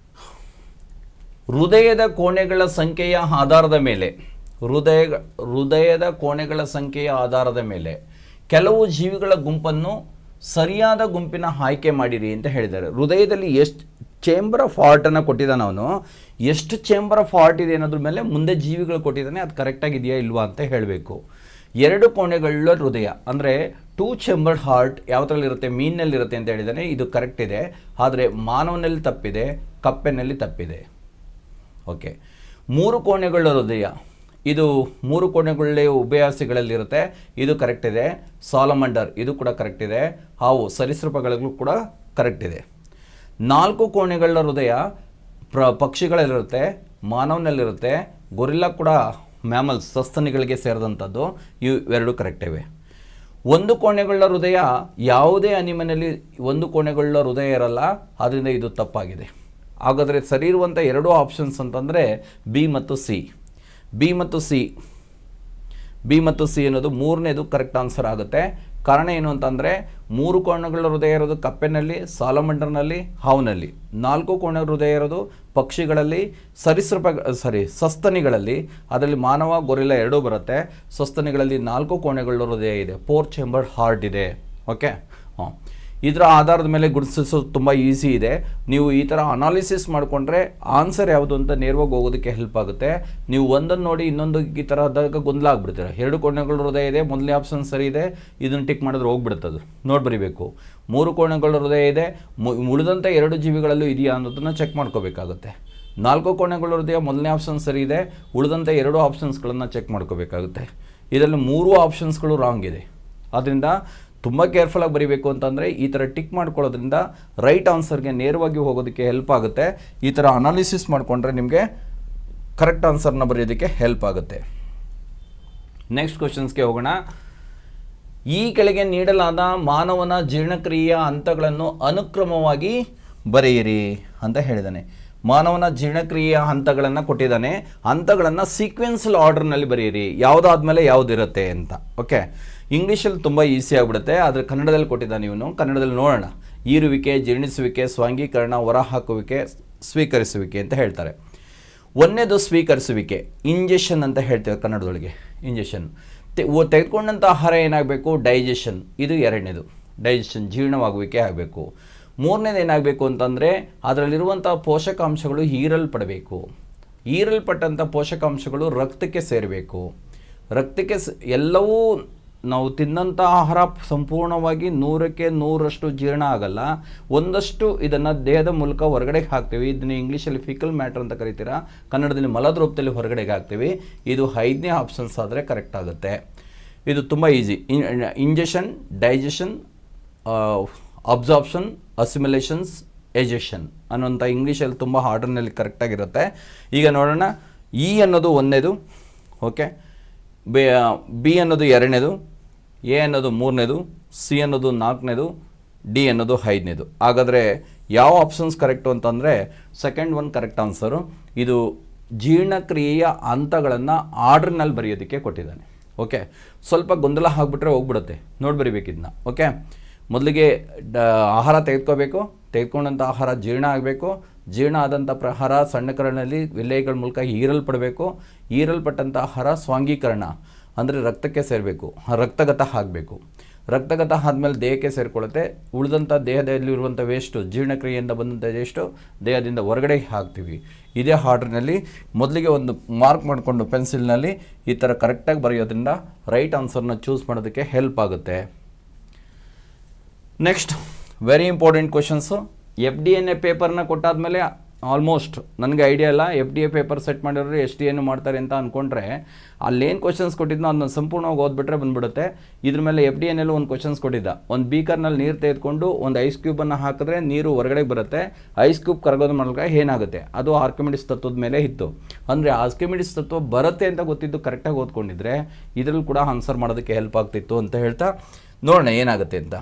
ಹೃದಯದ ಕೋಣೆಗಳ ಸಂಖ್ಯೆಯ ಆಧಾರದ ಮೇಲೆ ಕೆಲವು ಜೀವಿಗಳ ಗುಂಪನ್ನು ಸರಿಯಾದ ಗುಂಪಿನ ಆಯ್ಕೆ ಮಾಡಿರಿ ಅಂತ ಹೇಳಿದ್ದಾರೆ. ಹೃದಯದಲ್ಲಿ ಎಷ್ಟು ಚೇಂಬರ್ ಆಫ್ ಹಾರ್ಟನ್ನು ಕೊಟ್ಟಿದ್ದಾನೆ ಅವನು, ಎಷ್ಟು ಚೇಂಬರ್ ಆಫ್ ಹಾರ್ಟ್ ಇದೆ ಅನ್ನೋದ್ರ ಮೇಲೆ ಮುಂದೆ ಜೀವಿಗಳು ಕೊಟ್ಟಿದ್ದಾನೆ, ಅದು ಕರೆಕ್ಟಾಗಿದೆಯಾ ಇಲ್ವಾ ಅಂತ ಹೇಳಬೇಕು. 2 ಕೋಣೆಗಳ ಹೃದಯ ಅಂದರೆ 2 ಚೇಂಬರ್ಡ್ ಹಾರ್ಟ್ ಯಾವತ್ತರಲ್ಲಿರುತ್ತೆ, ಮೀನಿನಲ್ಲಿರುತ್ತೆ ಅಂತ ಹೇಳಿದ್ದಾನೆ. ಇದು ಕರೆಕ್ಟ್ ಇದೆ. ಆದರೆ ಮಾನವನಲ್ಲಿ ತಪ್ಪಿದೆ, ಕಪ್ಪೆನಲ್ಲಿ ತಪ್ಪಿದೆ. ಓಕೆ, 3 ಕೋಣೆಗಳ ಹೃದಯ ಇದು 3 ಕೋಣೆಗಳಲ್ಲಿ ಉಭಯಾಸಿಗಳಲ್ಲಿರುತ್ತೆ, ಇದು ಕರೆಕ್ಟ್ ಇದೆ. ಸಾಲಮಂಡರ್ ಇದು ಕೂಡ ಕರೆಕ್ಟ್ ಇದೆ. ಹಾವು ಸರೀಸೃಪಗಳಿಗೂ ಕೂಡ ಕರೆಕ್ಟ್ ಇದೆ. 4 ಕೋಣೆಗಳ ಹೃದಯ ಪಕ್ಷಿಗಳಲ್ಲಿರುತ್ತೆ, ಮಾನವನಲ್ಲಿರುತ್ತೆ, ಗೊರಿಲ್ಲಾ ಕೂಡ ಮ್ಯಾಮಲ್ಸ್ ಸಸ್ತನಿಗಳಿಗೆ ಸೇರಿದಂಥದ್ದು. ಇವೆರಡು ಕರೆಕ್ಟ್ ಇವೆ. 1 ಕೋಣೆಗಳ ಹೃದಯ ಯಾವುದೇ ಅನಿಮಲ್ನಲ್ಲಿ 1 ಕೋಣೆಗಳ ಹೃದಯ ಇರಲ್ಲ, ಆದ್ದರಿಂದ ಇದು ತಪ್ಪಾಗಿದೆ. ಹಾಗಾದರೆ ಸರಿ ಇರುವಂಥ 2 ಆಪ್ಷನ್ಸ್ ಅಂತಂದರೆ ಬಿ ಮತ್ತು ಸಿ. ಬಿ ಮತ್ತು ಸಿ ಅನ್ನೋದು 3ನೇದು ಕರೆಕ್ಟ್ ಆನ್ಸರ್ ಆಗುತ್ತೆ. ಕಾರಣ ಏನು ಅಂತಂದರೆ 3 ಕೋಣೆಗಳ ಹೃದಯ ಇರೋದು ಕಪ್ಪೆನಲ್ಲಿ, ಸಾಲಮಂಡರ್ನಲ್ಲಿ, ಹಾವಿನಲ್ಲಿ. 4 ಕೋಣೆಗಳ ಹೃದಯ ಇರೋದು ಪಕ್ಷಿಗಳಲ್ಲಿ, ಸಸ್ತನಿಗಳಲ್ಲಿ. ಅದರಲ್ಲಿ ಮಾನವ, ಗೊರಿಲ್ಲಾ ಎರಡೂ ಬರುತ್ತೆ. ಸಸ್ತನಿಗಳಲ್ಲಿ 4 ಕೋಣೆಗಳ ಹೃದಯ ಇದೆ, 4 ಚೇಂಬರ್ಡ್ ಹಾರ್ಟ್ ಇದೆ. ಓಕೆ, ಹಾಂ. ಇದರ ಆಧಾರದ ಮೇಲೆ ಗುರುತಿಸೋದು ತುಂಬ ಈಸಿ ಇದೆ. ನೀವು ಈ ಥರ ಅನಾಲಿಸಿಸ್ ಮಾಡಿಕೊಂಡ್ರೆ ಆನ್ಸರ್ ಯಾವುದು ಅಂತ ನೇರವಾಗಿ ಹೋಗೋದಕ್ಕೆ ಹೆಲ್ಪ್ ಆಗುತ್ತೆ. ನೀವು ಒಂದನ್ನು ನೋಡಿ ಇನ್ನೊಂದು ಈ ಥರ ಆದಾಗ ಗೊಂದಲ ಆಗ್ಬಿಡ್ತೀರ. 2 ಕೋಣೆಗಳ ಹೃದಯ ಇದೆ, ಮೊದಲನೇ ಆಪ್ಷನ್ ಸರಿ ಇದೆ, ಇದನ್ನು ಟಿಕ್ ಮಾಡಿದ್ರೆ ಹೋಗ್ಬಿಡುತ್ತದು. ನೋಡಿ ಬರೀಬೇಕು. 3 ಕೋಣೆಗಳ ಹೃದಯ ಇದೆ, ಉಳಿದಂಥ 2 ಜೀವಿಗಳಲ್ಲೂ ಇದೆಯಾ ಅನ್ನೋದನ್ನು ಚೆಕ್ ಮಾಡ್ಕೋಬೇಕಾಗುತ್ತೆ. 4 ಕೋಣೆಗಳ ಹೃದಯ ಮೊದಲನೇ ಆಪ್ಷನ್ ಸರಿ ಇದೆ, ಉಳಿದಂಥ 2 ಆಪ್ಷನ್ಸ್ಗಳನ್ನು ಚೆಕ್ ಮಾಡ್ಕೋಬೇಕಾಗುತ್ತೆ. ಇದರಲ್ಲಿ 3 ಆಪ್ಷನ್ಸ್ಗಳು ರಾಂಗ್ ಇದೆ. ಆದ್ದರಿಂದ ತುಂಬ ಕೇರ್ಫುಲ್ಲಾಗಿ ಬರೀಬೇಕು ಅಂತಂದರೆ ಈ ಥರ ಟಿಕ್ ಮಾಡ್ಕೊಳ್ಳೋದ್ರಿಂದ ರೈಟ್ ಆನ್ಸರ್ಗೆ ನೇರವಾಗಿ ಹೋಗೋದಕ್ಕೆ ಹೆಲ್ಪ್ ಆಗುತ್ತೆ. ಈ ಥರ ಅನಾಲಿಸಿಸ್ ಮಾಡಿಕೊಂಡ್ರೆ ನಿಮಗೆ ಕರೆಕ್ಟ್ ಆನ್ಸರ್ನ ಬರೆಯೋದಕ್ಕೆ ಹೆಲ್ಪ್ ಆಗುತ್ತೆ. ನೆಕ್ಸ್ಟ್ ಕ್ವಶನ್ಸ್ಗೆ ಹೋಗೋಣ. ಈ ಕೆಳಗೆ ನೀಡಲಾದ ಮಾನವನ ಜೀರ್ಣಕ್ರಿಯೆಯ ಹಂತಗಳನ್ನು ಅನುಕ್ರಮವಾಗಿ ಬರೆಯಿರಿ ಅಂತ ಹೇಳಿದ್ದಾನೆ. ಮಾನವನ ಜೀರ್ಣಕ್ರಿಯೆಯ ಹಂತಗಳನ್ನು ಕೊಟ್ಟಿದ್ದಾನೆ. ಹಂತಗಳನ್ನು ಸೀಕ್ವೆನ್ಸಲ್ ಆರ್ಡರ್ನಲ್ಲಿ ಬರೆಯಿರಿ, ಯಾವುದಾದ್ಮೇಲೆ ಯಾವುದಿರುತ್ತೆ ಅಂತ. ಓಕೆ, ಇಂಗ್ಲೀಷಲ್ಲಿ ತುಂಬ ಈಸಿ ಆಗಿಬಿಡುತ್ತೆ, ಆದರೆ ಕನ್ನಡದಲ್ಲಿ ಕೊಟ್ಟಿದ್ದಾನೆ ಇವನು. ಕನ್ನಡದಲ್ಲಿ ನೋಡೋಣ. ಈರುವಿಕೆ, ಜೀರ್ಣಿಸುವಿಕೆ, ಸ್ವಾಂಗೀಕರಣ, ಹೊರಹಾಕುವಿಕೆ, ಸ್ವೀಕರಿಸುವಿಕೆ ಅಂತ ಹೇಳ್ತಾರೆ. 1ನೇದು ಸ್ವೀಕರಿಸುವಿಕೆ, ಇಂಜೆಷನ್ ಅಂತ ಹೇಳ್ತೇವೆ ಕನ್ನಡದೊಳಗೆ. ಇಂಜೆಷನ್ ತೆಗೆದುಕೊಂಡಂಥ ಆಹಾರ ಏನಾಗಬೇಕು, ಡೈಜೆಷನ್. ಇದು 2ನೇದು, ಡೈಜೆಷನ್ ಜೀರ್ಣವಾಗುವಿಕೆ ಆಗಬೇಕು. 3ನೇದು ಏನಾಗಬೇಕು ಅಂತಂದರೆ ಅದರಲ್ಲಿರುವಂಥ ಪೋಷಕಾಂಶಗಳು ಹೀರಲ್ಪಡಬೇಕು. ಹೀರಲ್ಪಟ್ಟಂಥ ಪೋಷಕಾಂಶಗಳು ರಕ್ತಕ್ಕೆ ಸೇರಬೇಕು. ರಕ್ತಕ್ಕೆ ಎಲ್ಲವೂ ನಾವು ತಿನ್ನಂಥ ಆಹಾರ ಸಂಪೂರ್ಣವಾಗಿ 100ಕ್ಕೆ 100ರಷ್ಟು ಜೀರ್ಣ ಆಗಲ್ಲ. ಒಂದಷ್ಟು ಇದನ್ನು ದೇಹದ ಮೂಲಕ ಹೊರಗಡೆಗೆ ಹಾಕ್ತೀವಿ. ಇದನ್ನು ಇಂಗ್ಲೀಷಲ್ಲಿ ಫಿಕಲ್ ಮ್ಯಾಟರ್ ಅಂತ ಕರಿತೀರಾ, ಕನ್ನಡದಲ್ಲಿ ಮಲದ ರೂಪದಲ್ಲಿ ಹೊರಗಡೆಗೆ ಹಾಕ್ತೀವಿ. ಇದು 5ನೇ ಆಪ್ಷನ್ಸ್ ಆದರೆ ಕರೆಕ್ಟ್ ಆಗುತ್ತೆ. ಇದು ತುಂಬ ಈಸಿ. ಇಂಜೆಷನ್, ಡೈಜೆಷನ್, ಅಬ್ಸಾರ್ಪ್ಷನ್, ಅಸಿಮಿಲೇಷನ್ಸ್, ಎಜೆಷನ್ ಅನ್ನೋಂಥ ಇಂಗ್ಲೀಷಲ್ಲಿ ತುಂಬ ಆರ್ಡರ್ನಲ್ಲಿ ಕರೆಕ್ಟಾಗಿರುತ್ತೆ. ಈಗ ನೋಡೋಣ. ಇ ಅನ್ನೋದು 1ನೇದು, ಓಕೆ, ಬಿ ಅನ್ನೋದು 2ನೇದು, ಎ ಅನ್ನೋದು 3ನೇದು, ಸಿ ಅನ್ನೋದು 4ನೇದು, ಡಿ ಅನ್ನೋದು 5ನೇದು. ಹಾಗಾದರೆ ಯಾವ ಆಪ್ಷನ್ಸ್ ಕರೆಕ್ಟು ಅಂತಂದರೆ ಸೆಕೆಂಡ್ ಒನ್ ಕರೆಕ್ಟ್ ಆನ್ಸರು. ಇದು ಜೀರ್ಣಕ್ರಿಯೆಯ ಹಂತಗಳನ್ನು ಆರ್ಡ್ರ್ನಲ್ಲಿ ಬರೆಯೋದಕ್ಕೆ ಕೊಟ್ಟಿದ್ದಾನೆ. ಓಕೆ, ಸ್ವಲ್ಪ ಗೊಂದಲ ಆಗಿಬಿಟ್ರೆ ಹೋಗ್ಬಿಡುತ್ತೆ. ನೋಡಿ ಬರೀಬೇಕು ಇದನ್ನ. ಓಕೆ, ಮೊದಲಿಗೆ ಆಹಾರ ತೆಗೆದುಕೋಬೇಕು, ತೆಗೆದುಕೊಂಡಂಥ ಆಹಾರ ಜೀರ್ಣ ಆಗಬೇಕು, ಜೀರ್ಣ ಆದಂಥ ಆಹಾರ ಸಣ್ಣ ಕರಳಿನಲ್ಲಿ ವಿಲೇಯಗಳ ಮೂಲಕ ಹೀರಲ್ಪಡಬೇಕು, ಹೀರಲ್ಪಟ್ಟಂಥ ಆಹಾರ ಸ್ವಾಂಗೀಕರಣ ಅಂದರೆ ರಕ್ತಕ್ಕೆ ಸೇರಬೇಕು, ರಕ್ತಗತ ಆಗಬೇಕು, ರಕ್ತಗತ ಆದಮೇಲೆ ದೇಹಕ್ಕೆ ಸೇರಿಕೊಳ್ಳುತ್ತೆ. ಉಳಿದಂಥ ದೇಹದಲ್ಲಿರುವಂಥ ವೇಸ್ಟು, ಜೀರ್ಣಕ್ರಿಯೆಯಿಂದ ಬಂದಂಥ ವೇಸ್ಟು ದೇಹದಿಂದ ಹೊರಗಡೆ ಹಾಕ್ತೀವಿ. ಇದೇ ಆರ್ಡ್ರ್ನಲ್ಲಿ ಮೊದಲಿಗೆ ಒಂದು ಮಾರ್ಕ್ ಮಾಡಿಕೊಂಡು ಪೆನ್ಸಿಲ್ನಲ್ಲಿ ಈ ಥರ ಕರೆಕ್ಟಾಗಿ ಬರೆಯೋದ್ರಿಂದ ರೈಟ್ ಆನ್ಸರ್ನ ಚೂಸ್ ಮಾಡೋದಕ್ಕೆ ಹೆಲ್ಪ್ ಆಗುತ್ತೆ. Next very important questions. FDA ಪೇಪರ್ನ ಕೊಟ್ಟಾದಮೇಲೆ ಆಲ್ಮೋಸ್ಟ್ ನನಗೆ ಐಡಿಯಾ ಇಲ್ಲ, FDA ಪೇಪರ್ ಸೆಟ್ ಮಾಡಿರೋರು SDA ಮಾಡ್ತಾರೆ ಅಂತ ಅಂದ್ಕೊಂಡ್ರೆ ಅಲ್ಲೇನು ಕ್ವಶನ್ಸ್ ಕೊಟ್ಟಿದ್ನೋ ಅದನ್ನ ಸಂಪೂರ್ಣವಾಗಿ ಓದ್ಬಿಟ್ರೆ ಬಂದುಬಿಡುತ್ತೆ. ಇದ್ರ ಮೇಲೆ FDA ಒಂದು ಕ್ವಶನ್ಸ್ ಕೊಟ್ಟಿದ್ದ. ಒಂದು ಬೀಕರ್ನಲ್ಲಿ ನೀರು ತೆಗೆದುಕೊಂಡು ಒಂದು ಐಸ್ ಕ್ಯೂಬನ್ನು ಹಾಕಿದ್ರೆ ನೀರು ಹೊರಗಡೆ ಬರುತ್ತೆ. ಐಸ್ ಕ್ಯೂಬ್ ಕರಗೋದು ಮೂಲಕ ಏನಾಗುತ್ತೆ, ಅದು ಆರ್ಕಿಮಿಡಿಸ್ ತತ್ವದ ಮೇಲೆ ಇತ್ತು. ಅಂದರೆ ಆರ್ಕಿಮಿಡಿಸ್ ತತ್ವ ಬರುತ್ತೆ ಅಂತ ಗೊತ್ತಿದ್ದು ಕರೆಕ್ಟಾಗಿ ಓದ್ಕೊಂಡಿದ್ರೆ ಇದರಲ್ಲಿ ಕೂಡ ಆನ್ಸರ್ ಮಾಡೋದಕ್ಕೆ ಹೆಲ್ಪ್ ಆಗ್ತಿತ್ತು ಅಂತ ಹೇಳ್ತಾ ನೋಡೋಣ ಏನಾಗುತ್ತೆ ಅಂತ.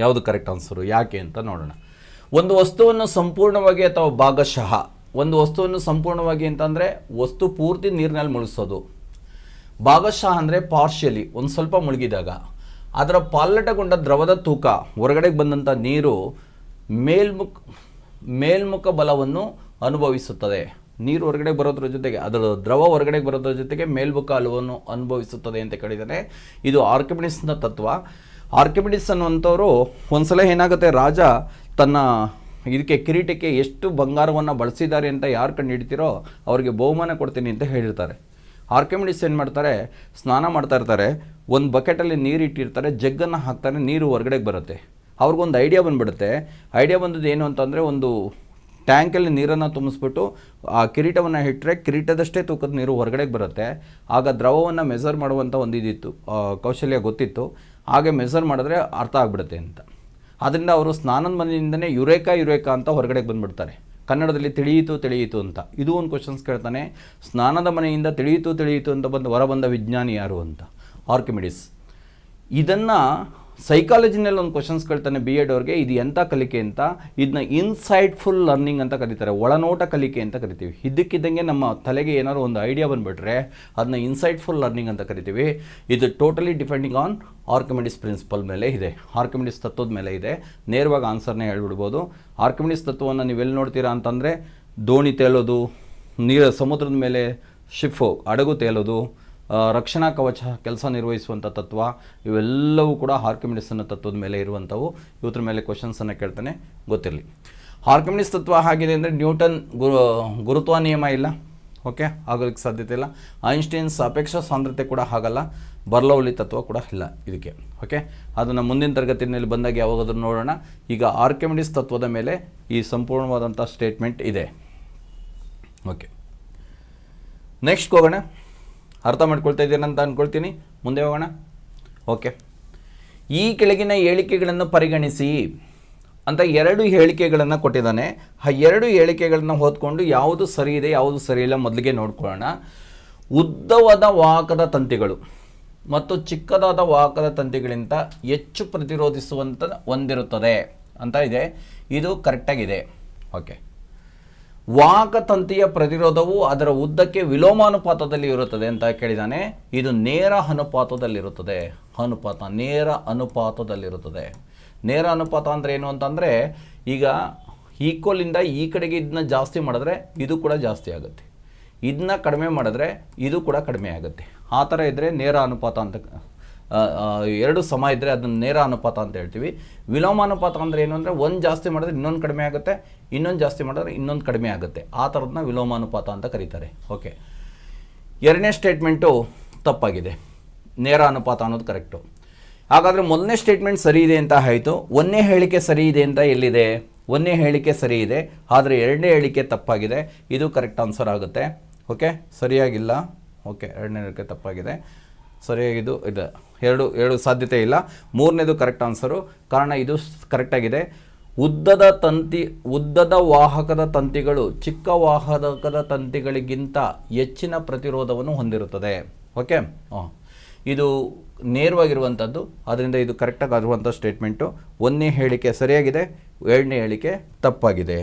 ಯಾವುದು ಕರೆಕ್ಟ್ ಆನ್ಸರು, ಯಾಕೆ ಅಂತ ನೋಡೋಣ. ಒಂದು ವಸ್ತುವನ್ನು ಸಂಪೂರ್ಣವಾಗಿ ಅಥವಾ ಭಾಗಶಃ, ಒಂದು ವಸ್ತುವನ್ನು ಸಂಪೂರ್ಣವಾಗಿ ಅಂತಂದರೆ ವಸ್ತು ಪೂರ್ತಿ ನೀರಿನಲ್ಲಿ ಮುಳುಗಿಸೋದು. ಭಾಗಶಃ ಅಂದರೆ ಪಾರ್ಷಿಯಲಿ, ಒಂದು ಸ್ವಲ್ಪ ಮುಳುಗಿದಾಗ ಅದರ ಪಾಲಟಗೊಂಡ ದ್ರವದ ತೂಕ ಹೊರಗಡೆಗೆ ಬಂದಂಥ ನೀರು ಮೇಲ್ಮುಖ ಬಲವನ್ನು ಅನುಭವಿಸುತ್ತದೆ. ನೀರು ಹೊರಗಡೆ ಬರೋದ್ರ ಜೊತೆಗೆ ಅದರ ದ್ರವ ಹೊರಗಡೆ ಬರೋದ್ರ ಜೊತೆಗೆ ಮೇಲ್ಮುಖ ಬಲವನ್ನು ಅನುಭವಿಸುತ್ತದೆ ಅಂತ ಕೇಳಿದ್ದಾನೆ. ಇದು ಆರ್ಕಿಮಿಡಿಸ್ನ ತತ್ವ. ಆರ್ಕಿಮಿಡಿಸ್ ಅನ್ನುವಂಥವ್ರು ಒಂದ್ಸಲ ಏನಾಗುತ್ತೆ, ರಾಜ ತನ್ನ ಇದಕ್ಕೆ ಕಿರೀಟಕ್ಕೆ ಎಷ್ಟು ಬಂಗಾರವನ್ನು ಬಳಸಿದ್ದಾರೆ ಅಂತ ಯಾರು ಕಂಡು ಹಿಡಿತೀರೋ ಅವರಿಗೆ ಬಹುಮಾನ ಕೊಡ್ತೀನಿ ಅಂತ ಹೇಳಿರ್ತಾರೆ. ಆರ್ಕಿಮಿಡಿಸ್ ಏನು ಮಾಡ್ತಾರೆ, ಸ್ನಾನ ಮಾಡ್ತಾ ಇರ್ತಾರೆ, ಒಂದು ಬಕೆಟಲ್ಲಿ ನೀರು ಇಟ್ಟಿರ್ತಾರೆ, ಜಗ್ಗನ್ನು ಹಾಕ್ತಾರೆ, ನೀರು ಹೊರಗಡೆಗೆ ಬರುತ್ತೆ. ಅವ್ರಿಗೊಂದು ಐಡಿಯಾ ಬಂದುಬಿಡುತ್ತೆ. ಐಡಿಯಾ ಬಂದದ್ದು ಏನು ಅಂತಂದರೆ, ಒಂದು ಟ್ಯಾಂಕಲ್ಲಿ ನೀರನ್ನು ತುಂಬಿಸ್ಬಿಟ್ಟು ಆ ಕಿರೀಟವನ್ನು ಇಟ್ಟರೆ ಕಿರೀಟದಷ್ಟೇ ತೂಕದ ನೀರು ಹೊರಗಡೆಗೆ ಬರುತ್ತೆ. ಆಗ ದ್ರವವನ್ನು ಮೆಸರ್ ಮಾಡುವಂಥ ಒಂದು ಇದಿತ್ತು, ಕೌಶಲ್ಯ ಗೊತ್ತಿತ್ತು. ಹಾಗೆ ಮೆಸರ್ ಮಾಡಿದ್ರೆ ಅರ್ಥ ಆಗಿಬಿಡುತ್ತೆ ಅಂತ. ಆದ್ದರಿಂದ ಅವರು ಸ್ನಾನದ ಮನೆಯಿಂದನೇ ಯುರೇಕಾ ಅಂತ ಹೊರಗಡೆಗೆ ಬಂದುಬಿಡ್ತಾರೆ. ಕನ್ನಡದಲ್ಲಿ ತಿಳಿಯಿತು ಅಂತ. ಇದು ಒಂದು ಕ್ವಶನ್ಸ್ ಕೇಳ್ತಾನೆ, ಸ್ನಾನದ ಮನೆಯಿಂದ ತಿಳಿಯಿತು ಅಂತ ಹೊರಬಂದ ವಿಜ್ಞಾನಿ ಯಾರು ಅಂತ, ಆರ್ಕಿಮಿಡಿಸ್. ಇದನ್ನು ಸೈಕಾಲಜಿನಲ್ಲಿ ಒಂದು ಕ್ವಶನ್ಸ್ ಕೇಳ್ತಾನೆ B.Ed ಅವ್ರಿಗೆ, ಇದು ಎಂಥ ಕಲಿಕೆ ಅಂತ. ಇದನ್ನ ಇನ್ಸೈಟ್ಫುಲ್ ಲರ್ನಿಂಗ್ ಅಂತ ಕರೀತಾರೆ, ಒಳನೋಟ ಕಲಿಕೆ ಅಂತ ಕರಿತೀವಿ. ಇದ್ದಕ್ಕಿದ್ದಂಗೆ ನಮ್ಮ ತಲೆಗೆ ಏನಾದ್ರು ಒಂದು ಐಡಿಯಾ ಬಂದುಬಿಟ್ರೆ ಅದನ್ನ ಇನ್ಸೈಟ್ಫುಲ್ ಲರ್ನಿಂಗ್ ಅಂತ ಕರಿತೀವಿ. ಇದು totally depending on Archimedes principle ಮೇಲೆ ಇದೆ, ಆರ್ಕಿಮಿಡಿಸ್ ತತ್ವದ ಮೇಲೆ ಇದೆ. ನೇರವಾಗಿ ಆನ್ಸರ್ನೇ ಹೇಳ್ಬಿಡ್ಬೋದು. ಆರ್ಕಿಮಿಡಿಸ್ ತತ್ವವನ್ನು ನೀವೆಲ್ಲಿ ನೋಡ್ತೀರಾ ಅಂತಂದರೆ, ದೋಣಿ ತೇಲೋದು, ಸಮುದ್ರದ ಮೇಲೆ ಶಿಫ್ಟ್ ಹಡಗು ತೇಲೋದು, ರಕ್ಷಣಾ ಕವಚ ಕೆಲಸ ನಿರ್ವಹಿಸುವಂಥ ತತ್ವ, ಇವೆಲ್ಲವೂ ಕೂಡ ಆರ್ಕಿಮಿಡಿಸ್ನ ತತ್ವದ ಮೇಲೆ ಇರುವಂಥವು. ಇವತ್ರ ಮೇಲೆ ಕ್ವಶನ್ಸನ್ನು ಕೇಳ್ತಾನೆ, ಗೊತ್ತಿರಲಿ. ಆರ್ಕಿಮಿಡಿಸ್ ತತ್ವ ಆಗಿದೆ ಅಂದರೆ ನ್ಯೂಟನ್ ಗುರುತ್ವ ನಿಯಮ ಇಲ್ಲ, ಓಕೆ, ಆಗೋದಕ್ಕೆ ಸಾಧ್ಯತೆ ಇಲ್ಲ. ಐನ್ಸ್ಟೈನ್ ಸಾಪೇಕ್ಷ ಸಾಂದ್ರತೆ ಕೂಡ ಆಗಲ್ಲ. ಬರ್ಲೌಲಿ ತತ್ವ ಕೂಡ ಇಲ್ಲ ಇದಕ್ಕೆ, ಓಕೆ. ಅದನ್ನು ಮುಂದಿನ ತರಗತಿಯಲ್ಲಿ ಬಂದಾಗ ಯಾವಾಗಾದ್ರೂ ನೋಡೋಣ. ಈಗ ಆರ್ಕಿಮಿಡಿಸ್ ತತ್ವದ ಮೇಲೆ ಈ ಸಂಪೂರ್ಣವಾದಂಥ ಸ್ಟೇಟ್ಮೆಂಟ್ ಇದೆ, ಓಕೆ. ನೆಕ್ಸ್ಟ್ ಹೋಗೋಣ. ಅರ್ಥ ಮಾಡ್ಕೊಳ್ತಾ ಇದ್ದೀನಂತ ಅಂದ್ಕೊಳ್ತೀನಿ. ಮುಂದೆ ಹೋಗೋಣ, ಓಕೆ. ಈ ಕೆಳಗಿನ ಹೇಳಿಕೆಗಳನ್ನು ಪರಿಗಣಿಸಿ ಅಂತ 2 ಹೇಳಿಕೆಗಳನ್ನು ಕೊಟ್ಟಿದ್ದಾನೆ. ಆ 2 ಹೇಳಿಕೆಗಳನ್ನು ಓದ್ಕೊಂಡು ಯಾವುದು ಸರಿ ಇದೆ ಯಾವುದು ಸರಿ ಇಲ್ಲ ಮೊದಲಿಗೆ ನೋಡ್ಕೊಳ್ಳೋಣ. ಉದ್ದವಾದ ವಾಹಕದ ತಂತಿಗಳು ಮತ್ತು ಚಿಕ್ಕದಾದ ವಾಹಕದ ತಂತಿಗಳಿಂದ ಹೆಚ್ಚು ಪ್ರತಿರೋಧಿಸುವಂತ ಹೊಂದಿರುತ್ತದೆ ಅಂತ ಇದೆ. ಇದು ಕರೆಕ್ಟಾಗಿದೆ, ಓಕೆ. ವಾಹಕ ತಂತಿಯ ಪ್ರತಿರೋಧವು ಅದರ ಉದ್ದಕ್ಕೆ ವಿಲೋಮಾನುಪಾತದಲ್ಲಿ ಇರುತ್ತದೆ ಅಂತ ಕೇಳಿದ್ದಾನೆ. ಇದು ನೇರ ಅನುಪಾತದಲ್ಲಿರುತ್ತದೆ. ನೇರ ಅನುಪಾತದಲ್ಲಿರುತ್ತದೆ. ನೇರ ಅನುಪಾತ ಅಂದರೆ ಏನು ಅಂತಂದರೆ, ಈಗ ಈಕ್ವಲಿಂದ ಈ ಕಡೆಗೆ ಇದನ್ನ ಜಾಸ್ತಿ ಮಾಡಿದ್ರೆ ಇದು ಕೂಡ ಜಾಸ್ತಿ ಆಗುತ್ತೆ, ಇದನ್ನ ಕಡಿಮೆ ಮಾಡಿದ್ರೆ ಇದು ಕೂಡ ಕಡಿಮೆ ಆಗುತ್ತೆ. ಆ ಥರ ಇದ್ದರೆ ನೇರ ಅನುಪಾತ ಅಂತ. 2 ಸಮ ಇದ್ದರೆ ಅದನ್ನು ನೇರ ಅನುಪಾತ ಅಂತ ಹೇಳ್ತೀವಿ. ವಿಲೋಮಾನುಪಾತ ಅಂದರೆ ಏನು ಅಂದರೆ, ಒಂದು ಜಾಸ್ತಿ ಮಾಡಿದ್ರೆ ಇನ್ನೊಂದು ಕಡಿಮೆ ಆಗುತ್ತೆ, ಇನ್ನೊಂದು ಜಾಸ್ತಿ ಮಾಡಿದ್ರೆ ಇನ್ನೊಂದು ಕಡಿಮೆ ಆಗುತ್ತೆ. ಆ ಥರದನ್ನ ವಿಲೋಮಾನುಪಾತ ಅಂತ ಕರೀತಾರೆ, ಓಕೆ. 2ನೇ ಸ್ಟೇಟ್ಮೆಂಟು ತಪ್ಪಾಗಿದೆ, ನೇರ ಅನುಪಾತ ಅನ್ನೋದು ಕರೆಕ್ಟು. ಹಾಗಾದರೆ ಮೊದಲನೇ ಸ್ಟೇಟ್ಮೆಂಟ್ ಸರಿ ಇದೆ ಅಂತ ಆಯಿತು. 1ನೇ ಹೇಳಿಕೆ ಸರಿ ಇದೆ ಅಂತ ಎಲ್ಲಿದೆ? 1ನೇ ಹೇಳಿಕೆ ಸರಿ ಇದೆ, ಆದರೆ 2ನೇ ಹೇಳಿಕೆ ತಪ್ಪಾಗಿದೆ. ಇದು ಕರೆಕ್ಟ್ ಆನ್ಸರ್ ಆಗುತ್ತೆ, ಓಕೆ. ಸರಿಯಾಗಿಲ್ಲ, ಓಕೆ. 2ನೇ ಹೇಳಿಕೆ ತಪ್ಪಾಗಿದೆ, ಸರಿಯಾಗಿದ್ದು ಇದೆ. ಎರಡು ಸಾಧ್ಯತೆ ಇಲ್ಲ. 3ನೇದು ಕರೆಕ್ಟ್ ಆನ್ಸರು, ಕಾರಣ ಇದು ಕರೆಕ್ಟಾಗಿದೆ. ಉದ್ದದ ವಾಹಕದ ತಂತಿಗಳು ಚಿಕ್ಕ ವಾಹಕದ ತಂತಿಗಳಿಗಿಂತ ಹೆಚ್ಚಿನ ಪ್ರತಿರೋಧವನ್ನು ಹೊಂದಿರುತ್ತದೆ, ಓಕೆ. ಇದು ನೇರವಾಗಿರುವಂಥದ್ದು, ಅದರಿಂದ ಇದು ಕರೆಕ್ಟಾಗಿ ಆಗಿರುವಂಥ ಸ್ಟೇಟ್ಮೆಂಟು. 1ನೇ ಹೇಳಿಕೆ ಸರಿಯಾಗಿದೆ, 2ನೇ ಹೇಳಿಕೆ ತಪ್ಪಾಗಿದೆ.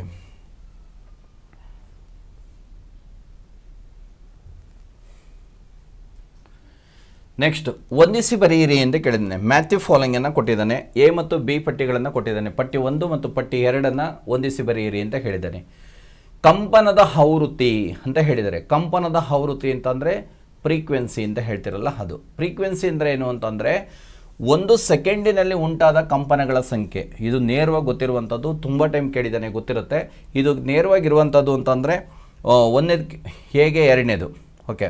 ನೆಕ್ಸ್ಟ್, ಹೊಂದಿಸಿ ಬರೆಯಿರಿ ಅಂತ ಕೇಳಿದ್ದಾನೆ. ಮ್ಯಾಥ್ಯೂ ಫಾಲೋಯಿಂಗನ್ನು ಕೊಟ್ಟಿದ್ದಾನೆ. A ಮತ್ತು B ಪಟ್ಟಿಗಳನ್ನು ಕೊಟ್ಟಿದ್ದಾನೆ. ಪಟ್ಟಿ 1 ಮತ್ತು ಪಟ್ಟಿ 2 ಹೊಂದಿಸಿ ಬರೆಯಿರಿ ಅಂತ ಹೇಳಿದ್ದಾನೆ. ಕಂಪನದ ಆವೃತ್ತಿ ಅಂತ ಹೇಳಿದ್ದಾರೆ. ಕಂಪನದ ಆವೃತ್ತಿ ಅಂತಂದರೆ ಫ್ರೀಕ್ವೆನ್ಸಿ ಅಂತ ಹೇಳ್ತಿರಲ್ಲ, ಅದು. ಫ್ರೀಕ್ವೆನ್ಸಿ ಅಂದರೆ ಏನು ಅಂತಂದರೆ, 1 ಸೆಕೆಂಡಿನಲ್ಲಿ ಉಂಟಾದ ಕಂಪನಗಳ ಸಂಖ್ಯೆ. ಇದು ನೇರವಾಗಿ ಗೊತ್ತಿರುವಂಥದ್ದು, ತುಂಬ ಟೈಮ್ ಕೇಳಿದ್ದಾನೆ, ಗೊತ್ತಿರುತ್ತೆ. ಇದು ನೇರವಾಗಿರುವಂಥದ್ದು ಅಂತಂದರೆ 1ನೇದು ಹೇಗೆ 2ನೇದು, ಓಕೆ.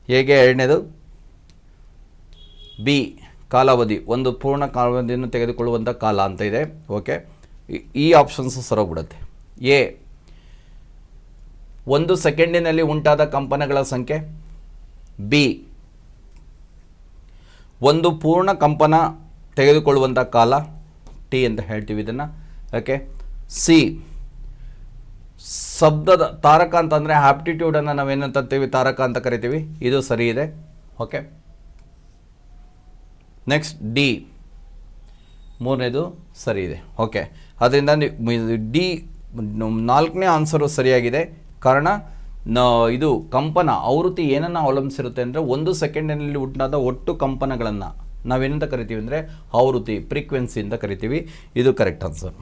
ಹೇಗೆ 2ನೇದು B ಕಾಲಾವಧಿ, ಒಂದು ಪೂರ್ಣ ಕಾಲಾವಧಿಯನ್ನು ತೆಗೆದುಕೊಳ್ಳುವಂಥ ಕಾಲ ಅಂತ ಇದೆ, ಓಕೆ. ಈ ಆಪ್ಷನ್ಸು ಸರೋಗ್ಬಿಡುತ್ತೆ. A 1 ಸೆಕೆಂಡಿನಲ್ಲಿ ಉಂಟಾದ ಕಂಪನಗಳ ಸಂಖ್ಯೆ. B ಒಂದು ಪೂರ್ಣ ಕಂಪನ ತೆಗೆದುಕೊಳ್ಳುವಂಥ ಕಾಲ, T ಅಂತ ಹೇಳ್ತೀವಿ ಇದನ್ನು, ಓಕೆ. C ಶಬ್ದದ ತಾರಕ ಅಂತಂದರೆ ಆಪ್ಟಿಟ್ಯೂಡನ್ನು ನಾವೇನಂತೀವಿ, ತಾರಕ ಅಂತ ಕರಿತೀವಿ. ಇದು ಸರಿ ಇದೆ, ಓಕೆ. ನೆಕ್ಸ್ಟ್ D 3ನೇದು ಸರಿ ಇದೆ, ಓಕೆ. ಅದರಿಂದ D 4ನೇ ಆನ್ಸರು ಸರಿಯಾಗಿದೆ. ಕಾರಣ ಇದು ಕಂಪನ ಆವೃತ್ತಿ ಏನನ್ನು ಅವಲಂಬಿಸಿರುತ್ತೆ ಅಂದರೆ, 1 ಸೆಕೆಂಡಿನಲ್ಲಿ ಉಂಟಾದ ಒಟ್ಟು ಕಂಪನಗಳನ್ನು ನಾವೇನಂತ ಕರಿತೀವಿ ಅಂದರೆ ಆವೃತ್ತಿ, ಫ್ರೀಕ್ವೆನ್ಸಿ ಅಂತ ಕರಿತೀವಿ. ಇದು ಕರೆಕ್ಟ್ ಆನ್ಸರ್.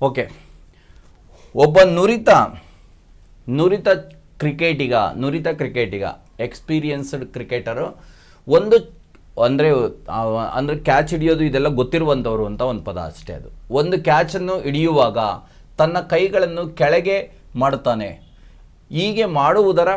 ಓಕೆ. ಒಬ್ಬ ನುರಿತ ಕ್ರಿಕೆಟಿಗ ಎಕ್ಸ್ಪೀರಿಯನ್ಸ್ಡ್ ಕ್ರಿಕೆಟರು ಒಂದು ಅಂದರೆ ಕ್ಯಾಚ್ ಹಿಡಿಯೋದು ಇದೆಲ್ಲ ಗೊತ್ತಿರುವಂಥವ್ರು ಅಂತ ಒಂದು ಪದ ಅಷ್ಟೇ. ಅದು ಒಂದು ಕ್ಯಾಚನ್ನು ಹಿಡಿಯುವಾಗ ತನ್ನ ಕೈಗಳನ್ನು ಕೆಳಗೆ ಮಾಡುತ್ತಾನೆ. ಹೀಗೆ ಮಾಡುವುದರ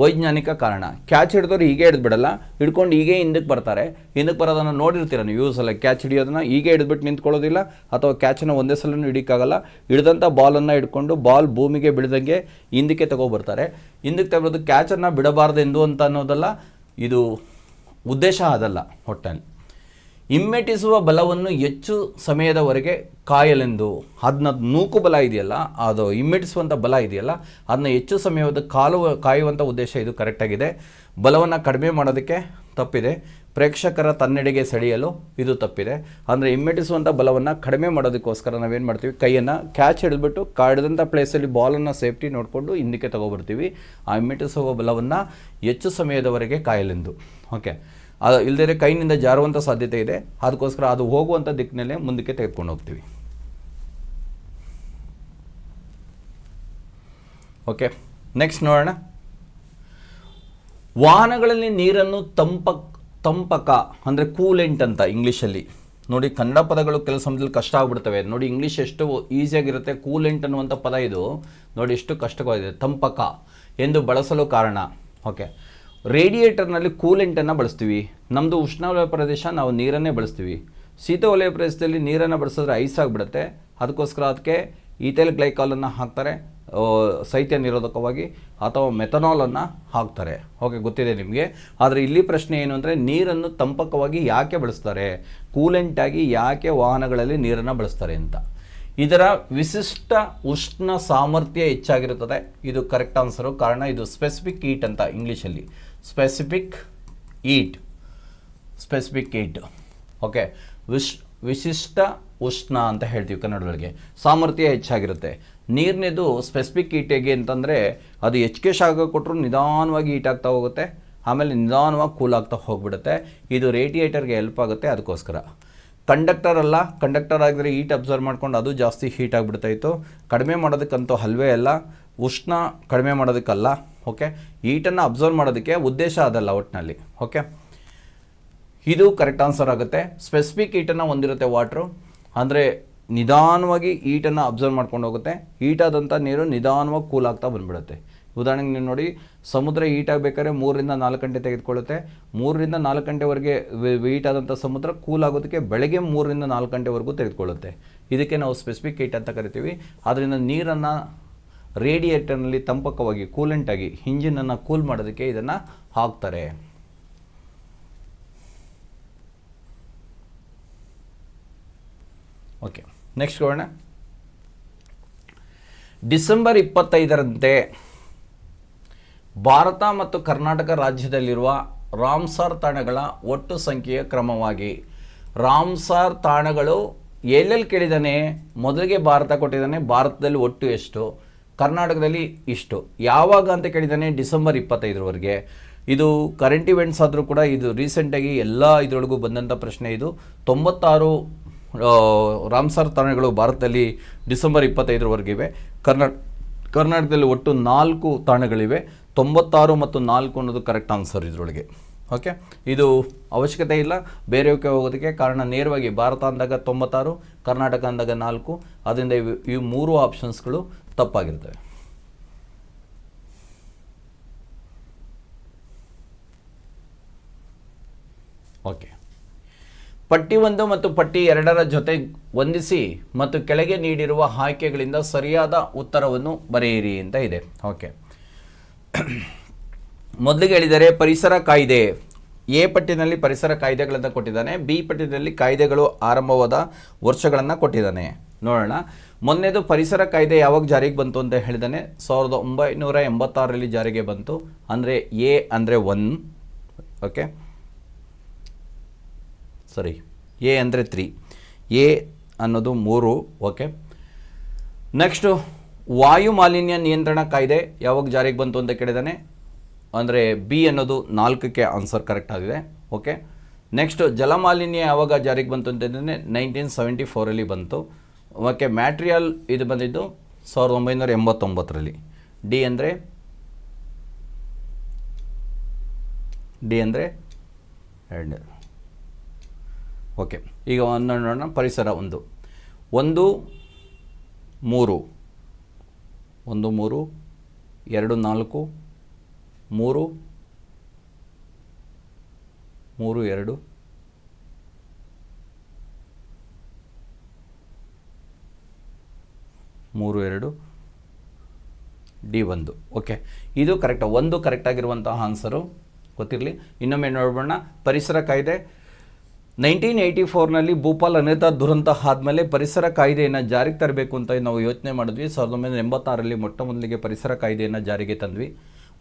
ವೈಜ್ಞಾನಿಕ ಕಾರಣ. ಕ್ಯಾಚ್ ಹಿಡಿದವ್ರು ಹೀಗೆ ಹಿಡಿದ್ಬಿಡಲ್ಲ, ಹಿಡ್ಕೊಂಡು ಹೀಗೆ ಹಿಂದಕ್ಕೆ ಬರ್ತಾರೆ. ಹಿಂದಕ್ಕೆ ಬರೋದನ್ನು ನೋಡಿರ್ತೀರ ನೀವು ಯೂಸ್ ಸಲ. ಕ್ಯಾಚ್ ಹಿಡಿಯೋದನ್ನ ಹೀಗೆ ಹಿಡಿದ್ಬಿಟ್ಟು ನಿಂತ್ಕೊಳ್ಳೋದಿಲ್ಲ, ಅಥವಾ ಕ್ಯಾಚನ್ನು ಒಂದೇ ಸಲ ಹಿಡಿಯೋಕ್ಕಾಗಲ್ಲ. ಹಿಡಿದಂಥ ಬಾಲನ್ನು ಹಿಡ್ಕೊಂಡು ಬಾಲ್ ಭೂಮಿಗೆ ಬಿಡದಂಗೆ ಹಿಂದಕ್ಕೆ ತಗೊಬರ್ತಾರೆ. ಹಿಂದಕ್ಕೆ ತಗೊಳ್ಳೋದು ಕ್ಯಾಚನ್ನು ಬಿಡಬಾರ್ದೆಂದು ಅಂತ ಅನ್ನೋದಲ್ಲ, ಇದು ಉದ್ದೇಶ ಅದಲ್ಲ. ಒಟ್ಟಲ್ಲಿ ಹಿಮ್ಮೆಟ್ಟಿಸುವ ಬಲವನ್ನು ಹೆಚ್ಚು ಸಮಯದವರೆಗೆ ಕಾಯಲೆಂದು, ಅದನ್ನ ನೂಕು ಬಲ ಇದೆಯಲ್ಲ, ಅದು ಹಿಮ್ಮೆಟ್ಟಿಸುವಂಥ ಬಲ ಇದೆಯಲ್ಲ, ಅದನ್ನ ಹೆಚ್ಚು ಸಮಯದ ಕಾಯುವಂಥ ಉದ್ದೇಶ ಇದು ಕರೆಕ್ಟಾಗಿದೆ. ಬಲವನ್ನು ಕಡಿಮೆ ಮಾಡೋದಕ್ಕೆ ತಪ್ಪಿದೆ. ಪ್ರೇಕ್ಷಕರ ತನ್ನೆಡೆಗೆ ಸೆಳೆಯಲು ಇದು ತಪ್ಪಿದೆ. ಅಂದರೆ ಹಿಮ್ಮೆಟ್ಟಿಸುವಂಥ ಬಲವನ್ನು ಕಡಿಮೆ ಮಾಡೋದಕ್ಕೋಸ್ಕರ ನಾವೇನು ಮಾಡ್ತೀವಿ, ಕೈಯನ್ನು ಕ್ಯಾಚ್ ಹಿಡಿದ್ಬಿಟ್ಟು ಕಾಡಿದಂಥ ಪ್ಲೇಸಲ್ಲಿ ಬಾಲನ್ನು ಸೇಫ್ಟಿ ನೋಡಿಕೊಂಡು ಹಿಂದಕ್ಕೆ ತಗೊಬರ್ತೀವಿ. ಆ ಹಿಮ್ಮೆಟ್ಟಿಸುವ ಬಲವನ್ನು ಹೆಚ್ಚು ಸಮಯದವರೆಗೆ ಕಾಯಲೆಂದು. ಓಕೆ, ಅದು ಇಲ್ಲದೇ ಕೈನಿಂದ ಜಾರುವಂಥ ಸಾಧ್ಯತೆ ಇದೆ. ಅದಕ್ಕೋಸ್ಕರ ಅದು ಹೋಗುವಂಥ ದಿಕ್ಕಿನಲ್ಲೇ ಮುಂದಕ್ಕೆ ತೆಗೆದುಕೊಂಡು ಹೋಗ್ತೀವಿ. ಓಕೆ, ನೆಕ್ಸ್ಟ್ ನೋಡೋಣ. ವಾಹನಗಳಲ್ಲಿ ನೀರನ್ನು ತಂಪಕ ಅಂದರೆ ಕೂಲೆಂಟ್ ಅಂತ ಇಂಗ್ಲೀಷಲ್ಲಿ. ನೋಡಿ, ಕನ್ನಡ ಪದಗಳು ಕೆಲವು ಸಮಯದಲ್ಲಿ ಕಷ್ಟ ಆಗ್ಬಿಡ್ತವೆ. ನೋಡಿ, ಇಂಗ್ಲೀಷ್ ಎಷ್ಟು ಈಸಿಯಾಗಿರುತ್ತೆ. ಕೂಲೆಂಟ್ ಅನ್ನುವಂಥ ಪದ ಇದು ನೋಡಿ ಎಷ್ಟು ಕಷ್ಟವಾಗಿದೆ. ತಂಪಕ ಎಂದು ಬಳಸಲು ಕಾರಣ. ಓಕೆ, ರೇಡಿಯೇಟರ್ನಲ್ಲಿ ಕೂಲೆಂಟನ್ನು ಬಳಸ್ತೀವಿ. ನಮ್ಮದು ಉಷ್ಣವಲಯ ಪ್ರದೇಶ, ನಾವು ನೀರನ್ನೇ ಬಳಸ್ತೀವಿ. ಶೀತವಲಯ ಪ್ರದೇಶದಲ್ಲಿ ನೀರನ್ನು ಬಳಸಿದ್ರೆ ಐಸ್ ಆಗಿಬಿಡುತ್ತೆ. ಅದಕ್ಕೋಸ್ಕರ ಅದಕ್ಕೆ ಈಥೈಲ್ ಗ್ಲೈಕಾಲನ್ನು ಹಾಕ್ತಾರೆ ಶೈತ್ಯ ನಿರೋಧಕವಾಗಿ, ಅಥವಾ ಮೆಥನಾಲನ್ನು ಹಾಕ್ತಾರೆ. ಓಕೆ, ಗೊತ್ತಿದೆ ನಿಮಗೆ. ಆದರೆ ಇಲ್ಲಿ ಪ್ರಶ್ನೆ ಏನು ಅಂದರೆ, ನೀರನ್ನು ತಂಪಕವಾಗಿ ಯಾಕೆ ಬಳಸ್ತಾರೆ, ಕೂಲೆಂಟಾಗಿ ಯಾಕೆ ವಾಹನಗಳಲ್ಲಿ ನೀರನ್ನು ಬಳಸ್ತಾರೆ ಅಂತ. ಇದರ ವಿಶಿಷ್ಟ ಉಷ್ಣ ಸಾಮರ್ಥ್ಯ ಹೆಚ್ಚಾಗಿರುತ್ತದೆ. ಇದು ಕರೆಕ್ಟ್ ಆನ್ಸರು. ಕಾರಣ ಇದು ಸ್ಪೆಸಿಫಿಕ್ ಹೀಟ್ ಅಂತ ಇಂಗ್ಲೀಷಲ್ಲಿ. Specific heat. ಓಕೆ, ವಿಶಿಷ್ಟ ಉಷ್ಣ ಅಂತ ಹೇಳ್ತೀವಿ ಕನ್ನಡದೊಳಗೆ. ಸಾಮರ್ಥ್ಯ ಹೆಚ್ಚಾಗಿರುತ್ತೆ. ನೀರಿನದು ಸ್ಪೆಸಿಫಿಕ್ ಹೀಟ್ ಹೇಗೆ ಅಂತಂದರೆ, ಅದು ಹೆಚ್ಚಿಗೆ ಶಾಖ ಕೊಟ್ಟರು ನಿಧಾನವಾಗಿ ಹೀಟ್ ಆಗ್ತಾ ಹೋಗುತ್ತೆ, ಆಮೇಲೆ ನಿಧಾನವಾಗಿ ಕೂಲ್ ಆಗ್ತಾ ಹೋಗ್ಬಿಡುತ್ತೆ. ಇದು ರೇಡಿಯೇಟರ್ಗೆ ಹೆಲ್ಪ್ ಆಗುತ್ತೆ. ಅದಕ್ಕೋಸ್ಕರ ಕಂಡಕ್ಟರ್ ಅಲ್ಲ, ಕಂಡಕ್ಟರ್ ಆಗಿದ್ರೆ ಹೀಟ್ ಅಬ್ಸರ್ವ್ ಮಾಡ್ಕೊಂಡು ಅದು ಜಾಸ್ತಿ ಹೀಟ್ ಆಗಿಬಿಡ್ತಾಯಿತ್ತು. ಕಡಿಮೆ ಮಾಡೋದಕ್ಕಂತೂ ಹಲ್ವೇ ಅಲ್ಲ, ಉಷ್ಣ ಕಡಿಮೆ ಮಾಡೋದಕ್ಕಲ್ಲ. ಓಕೆ, ಹೀಟನ್ನು ಅಬ್ಸರ್ವ್ ಮಾಡೋದಕ್ಕೆ ಉದ್ದೇಶ ಅದಲ್ಲ ಒಟ್ಟಿನಲ್ಲಿ. ಓಕೆ, ಇದು ಕರೆಕ್ಟ್ ಆನ್ಸರ್ ಆಗುತ್ತೆ. ಸ್ಪೆಸಿಫಿಕ್ ಹೀಟನ್ನು ಹೊಂದಿರುತ್ತೆ ವಾಟ್ರು, ಅಂದರೆ ನಿಧಾನವಾಗಿ ಹೀಟನ್ನು ಅಬ್ಸರ್ವ್ ಮಾಡ್ಕೊಂಡು ಹೋಗುತ್ತೆ. ಹೀಟ್ ಆದಂಥ ನೀರು ನಿಧಾನವಾಗಿ ಕೂಲ್ ಆಗ್ತಾ ಬಂದುಬಿಡುತ್ತೆ. ಉದಾಹರಣೆಗೆ ನೀವು ನೋಡಿ, ಸಮುದ್ರ ಹೀಟ್ ಆಗಬೇಕಾದ್ರೆ 3 ರಿಂದ 4 ಗಂಟೆ ತೆಗೆದುಕೊಳ್ಳುತ್ತೆ. 3 ರಿಂದ 4 ಗಂಟೆವರೆಗೆ ಹೀಟ್ ಆದಂಥ ಸಮುದ್ರ ಕೂಲ್ ಆಗೋದಕ್ಕೆ ಬೆಳಗ್ಗೆ 3 ರಿಂದ 4 ಗಂಟೆವರೆಗೂ ತೆಗೆದುಕೊಳ್ಳುತ್ತೆ. ಇದಕ್ಕೆ ನಾವು ಸ್ಪೆಸಿಫಿಕ್ ಹೀಟ್ ಅಂತ ಕರಿತೀವಿ. ಆದ್ದರಿಂದ ನೀರನ್ನು ರೇಡಿಯೇಟರ್ನಲ್ಲಿ ತಂಪಕವಾಗಿ ಕೂಲೆಂಟಾಗಿ ಇಂಜಿನನ್ನು ಕೂಲ್ ಮಾಡೋದಕ್ಕೆ ಇದನ್ನು ಹಾಕ್ತಾರೆ. ಓಕೆ, ನೆಕ್ಸ್ಟ್ ಹೋಗೋಣ. ಡಿಸೆಂಬರ್ 25ರಂತೆ ಭಾರತ ಮತ್ತು ಕರ್ನಾಟಕ ರಾಜ್ಯದಲ್ಲಿರುವ ರಾಮ್ಸಾರ್ ತಾಣಗಳ ಒಟ್ಟು ಸಂಖ್ಯೆಯ ಕ್ರಮವಾಗಿ. ರಾಮ್ಸಾರ್ ತಾಣಗಳು ಎಲ್ಲೆಲ್ಲಿ ಕೇಳಿದ್ದಾನೆ, ಮೊದಲಿಗೆ ಭಾರತ ಕೊಟ್ಟಿದ್ದಾನೆ. ಭಾರತದಲ್ಲಿ ಒಟ್ಟು ಎಷ್ಟು, ಕರ್ನಾಟಕದಲ್ಲಿ ಇಷ್ಟು. ಯಾವಾಗ ಅಂತ ಕೇಳಿದ್ದಾನೆ, ಡಿಸೆಂಬರ್ 25ರವರೆಗೆ. ಇದು ಕರೆಂಟ್ ಇವೆಂಟ್ಸ್ ಆದರೂ ಕೂಡ ಇದು ರೀಸೆಂಟಾಗಿ ಎಲ್ಲ ಇದರೊಳಗೂ ಬಂದಂಥ ಪ್ರಶ್ನೆ. ಇದು 96 ರಾಮ್ಸಾರ್ ತಾಣಗಳು ಭಾರತದಲ್ಲಿ ಡಿಸೆಂಬರ್ 25ರವರೆಗಿವೆ. ಕರ್ನಾಟಕದಲ್ಲಿ ಒಟ್ಟು 4 ತಾಣಗಳಿವೆ. 96 ಮತ್ತು 4 ಅನ್ನೋದು ಕರೆಕ್ಟ್ ಆನ್ಸರ್ ಇದರೊಳಗೆ. ಓಕೆ, ಇದು ಅವಶ್ಯಕತೆ ಇಲ್ಲ ಬೇರೆಯವಕ್ಕೆ ಹೋಗೋದಕ್ಕೆ. ಕಾರಣ ನೇರವಾಗಿ ಭಾರತ ಅಂದಾಗ 96, ಕರ್ನಾಟಕ ಅಂದಾಗ 4. ಅದರಿಂದ ಇವು 3 ಆಪ್ಷನ್ಸ್ಗಳು ತಪ್ಪಾಗಿರ್ತವೆ. ಓಕೆ, ಪಟ್ಟಿ 1 ಮತ್ತು ಪಟ್ಟಿ 2ರ ಜೊತೆ ಹೊಂದಿಸಿ ಮತ್ತು ಕೆಳಗೆ ನೀಡಿರುವ ಆಯ್ಕೆಗಳಿಂದ ಸರಿಯಾದ ಉತ್ತರವನ್ನು ಬರೆಯಿರಿ ಅಂತ ಇದೆ. ಓಕೆ, ಮೊದಲಿಗೆ ಹೇಳಿದರೆ ಪರಿಸರ ಕಾಯ್ದೆ. ಎ ಪಟ್ಟಿನಲ್ಲಿ ಪರಿಸರ ಕಾಯ್ದೆಗಳನ್ನು ಕೊಟ್ಟಿದ್ದಾನೆ. ಬಿ ಪಟ್ಟಿನಲ್ಲಿ ಕಾಯ್ದೆಗಳು ಆರಂಭವಾದ ವರ್ಷಗಳನ್ನು ಕೊಟ್ಟಿದ್ದಾನೆ. ನೋಡೋಣ. ಮೊನ್ನೆದು ಪರಿಸರ ಕಾಯ್ದೆ ಯಾವಾಗ ಜಾರಿಗೆ ಬಂತು ಅಂತ ಹೇಳಿದ್ದಾನೆ. 1986ರಲ್ಲಿ ಜಾರಿಗೆ ಬಂತು. ಅಂದರೆ ಎ ಅಂದರೆ 1. ಓಕೆ, ಸರಿ, ಎ ಅಂದರೆ 3, ಎ ಅನ್ನೋದು 3. ಓಕೆ, ನೆಕ್ಸ್ಟು ವಾಯು ಮಾಲಿನ್ಯ ನಿಯಂತ್ರಣ ಕಾಯ್ದೆ ಯಾವಾಗ ಜಾರಿಗೆ ಬಂತು ಅಂತ ಕೇಳಿದ್ದಾನೆ. ಅಂದರೆ ಬಿ ಅನ್ನೋದು 4ಕ್ಕೆ ಆನ್ಸರ್ ಕರೆಕ್ಟ್ ಆಗಿದೆ. ಓಕೆ, ನೆಕ್ಸ್ಟು ಜಲಮಾಲಿನ್ಯ ಯಾವಾಗ ಜಾರಿಗೆ ಬಂತು ಅಂತಂದರೆ 1974ರಲ್ಲಿ ಬಂತು. ಓಕೆ, ಮ್ಯಾಟ್ರಿಯಲ್ ಇದು ಬಂದಿದ್ದು 1989ರಲ್ಲಿ. ಡಿ ಅಂದರೆ 2. ಓಕೆ, ಈಗ ನೋಡೋಣ. ಪರಿಸರ 1, 3, 1, 3, 2, 4, 3 2 3 2 D1. ಓಕೆ, ಇದು ಕರೆಕ್ಟ್. ಒಂದು ಕರೆಕ್ಟ್ ಆಗಿರುವಂತಹ ಆನ್ಸರು ಗೊತ್ತಿರಲಿ. ಇನ್ನೊಮ್ಮೆ ನೋಡೋಣ. ಪರಿಸರ ಕಾಯ್ದೆ 1984ನಲ್ಲಿ ಭೂಪಾಲ್ ಅನಿತಾ ದುರಂತ ಆದಮೇಲೆ ಪರಿಸರ ಕಾಯ್ದೆಯನ್ನು ಜಾರಿಗೆ ತರಬೇಕು ಅಂತ ನಾವು ಯೋಚನೆ ಮಾಡಿದ್ವಿ. 1986ರಲ್ಲಿ ಮೊಟ್ಟ ಮೊದಲಿಗೆ ಪರಿಸರ ಕಾಯ್ದೆಯನ್ನು ಜಾರಿಗೆ ತಂದ್ವಿ.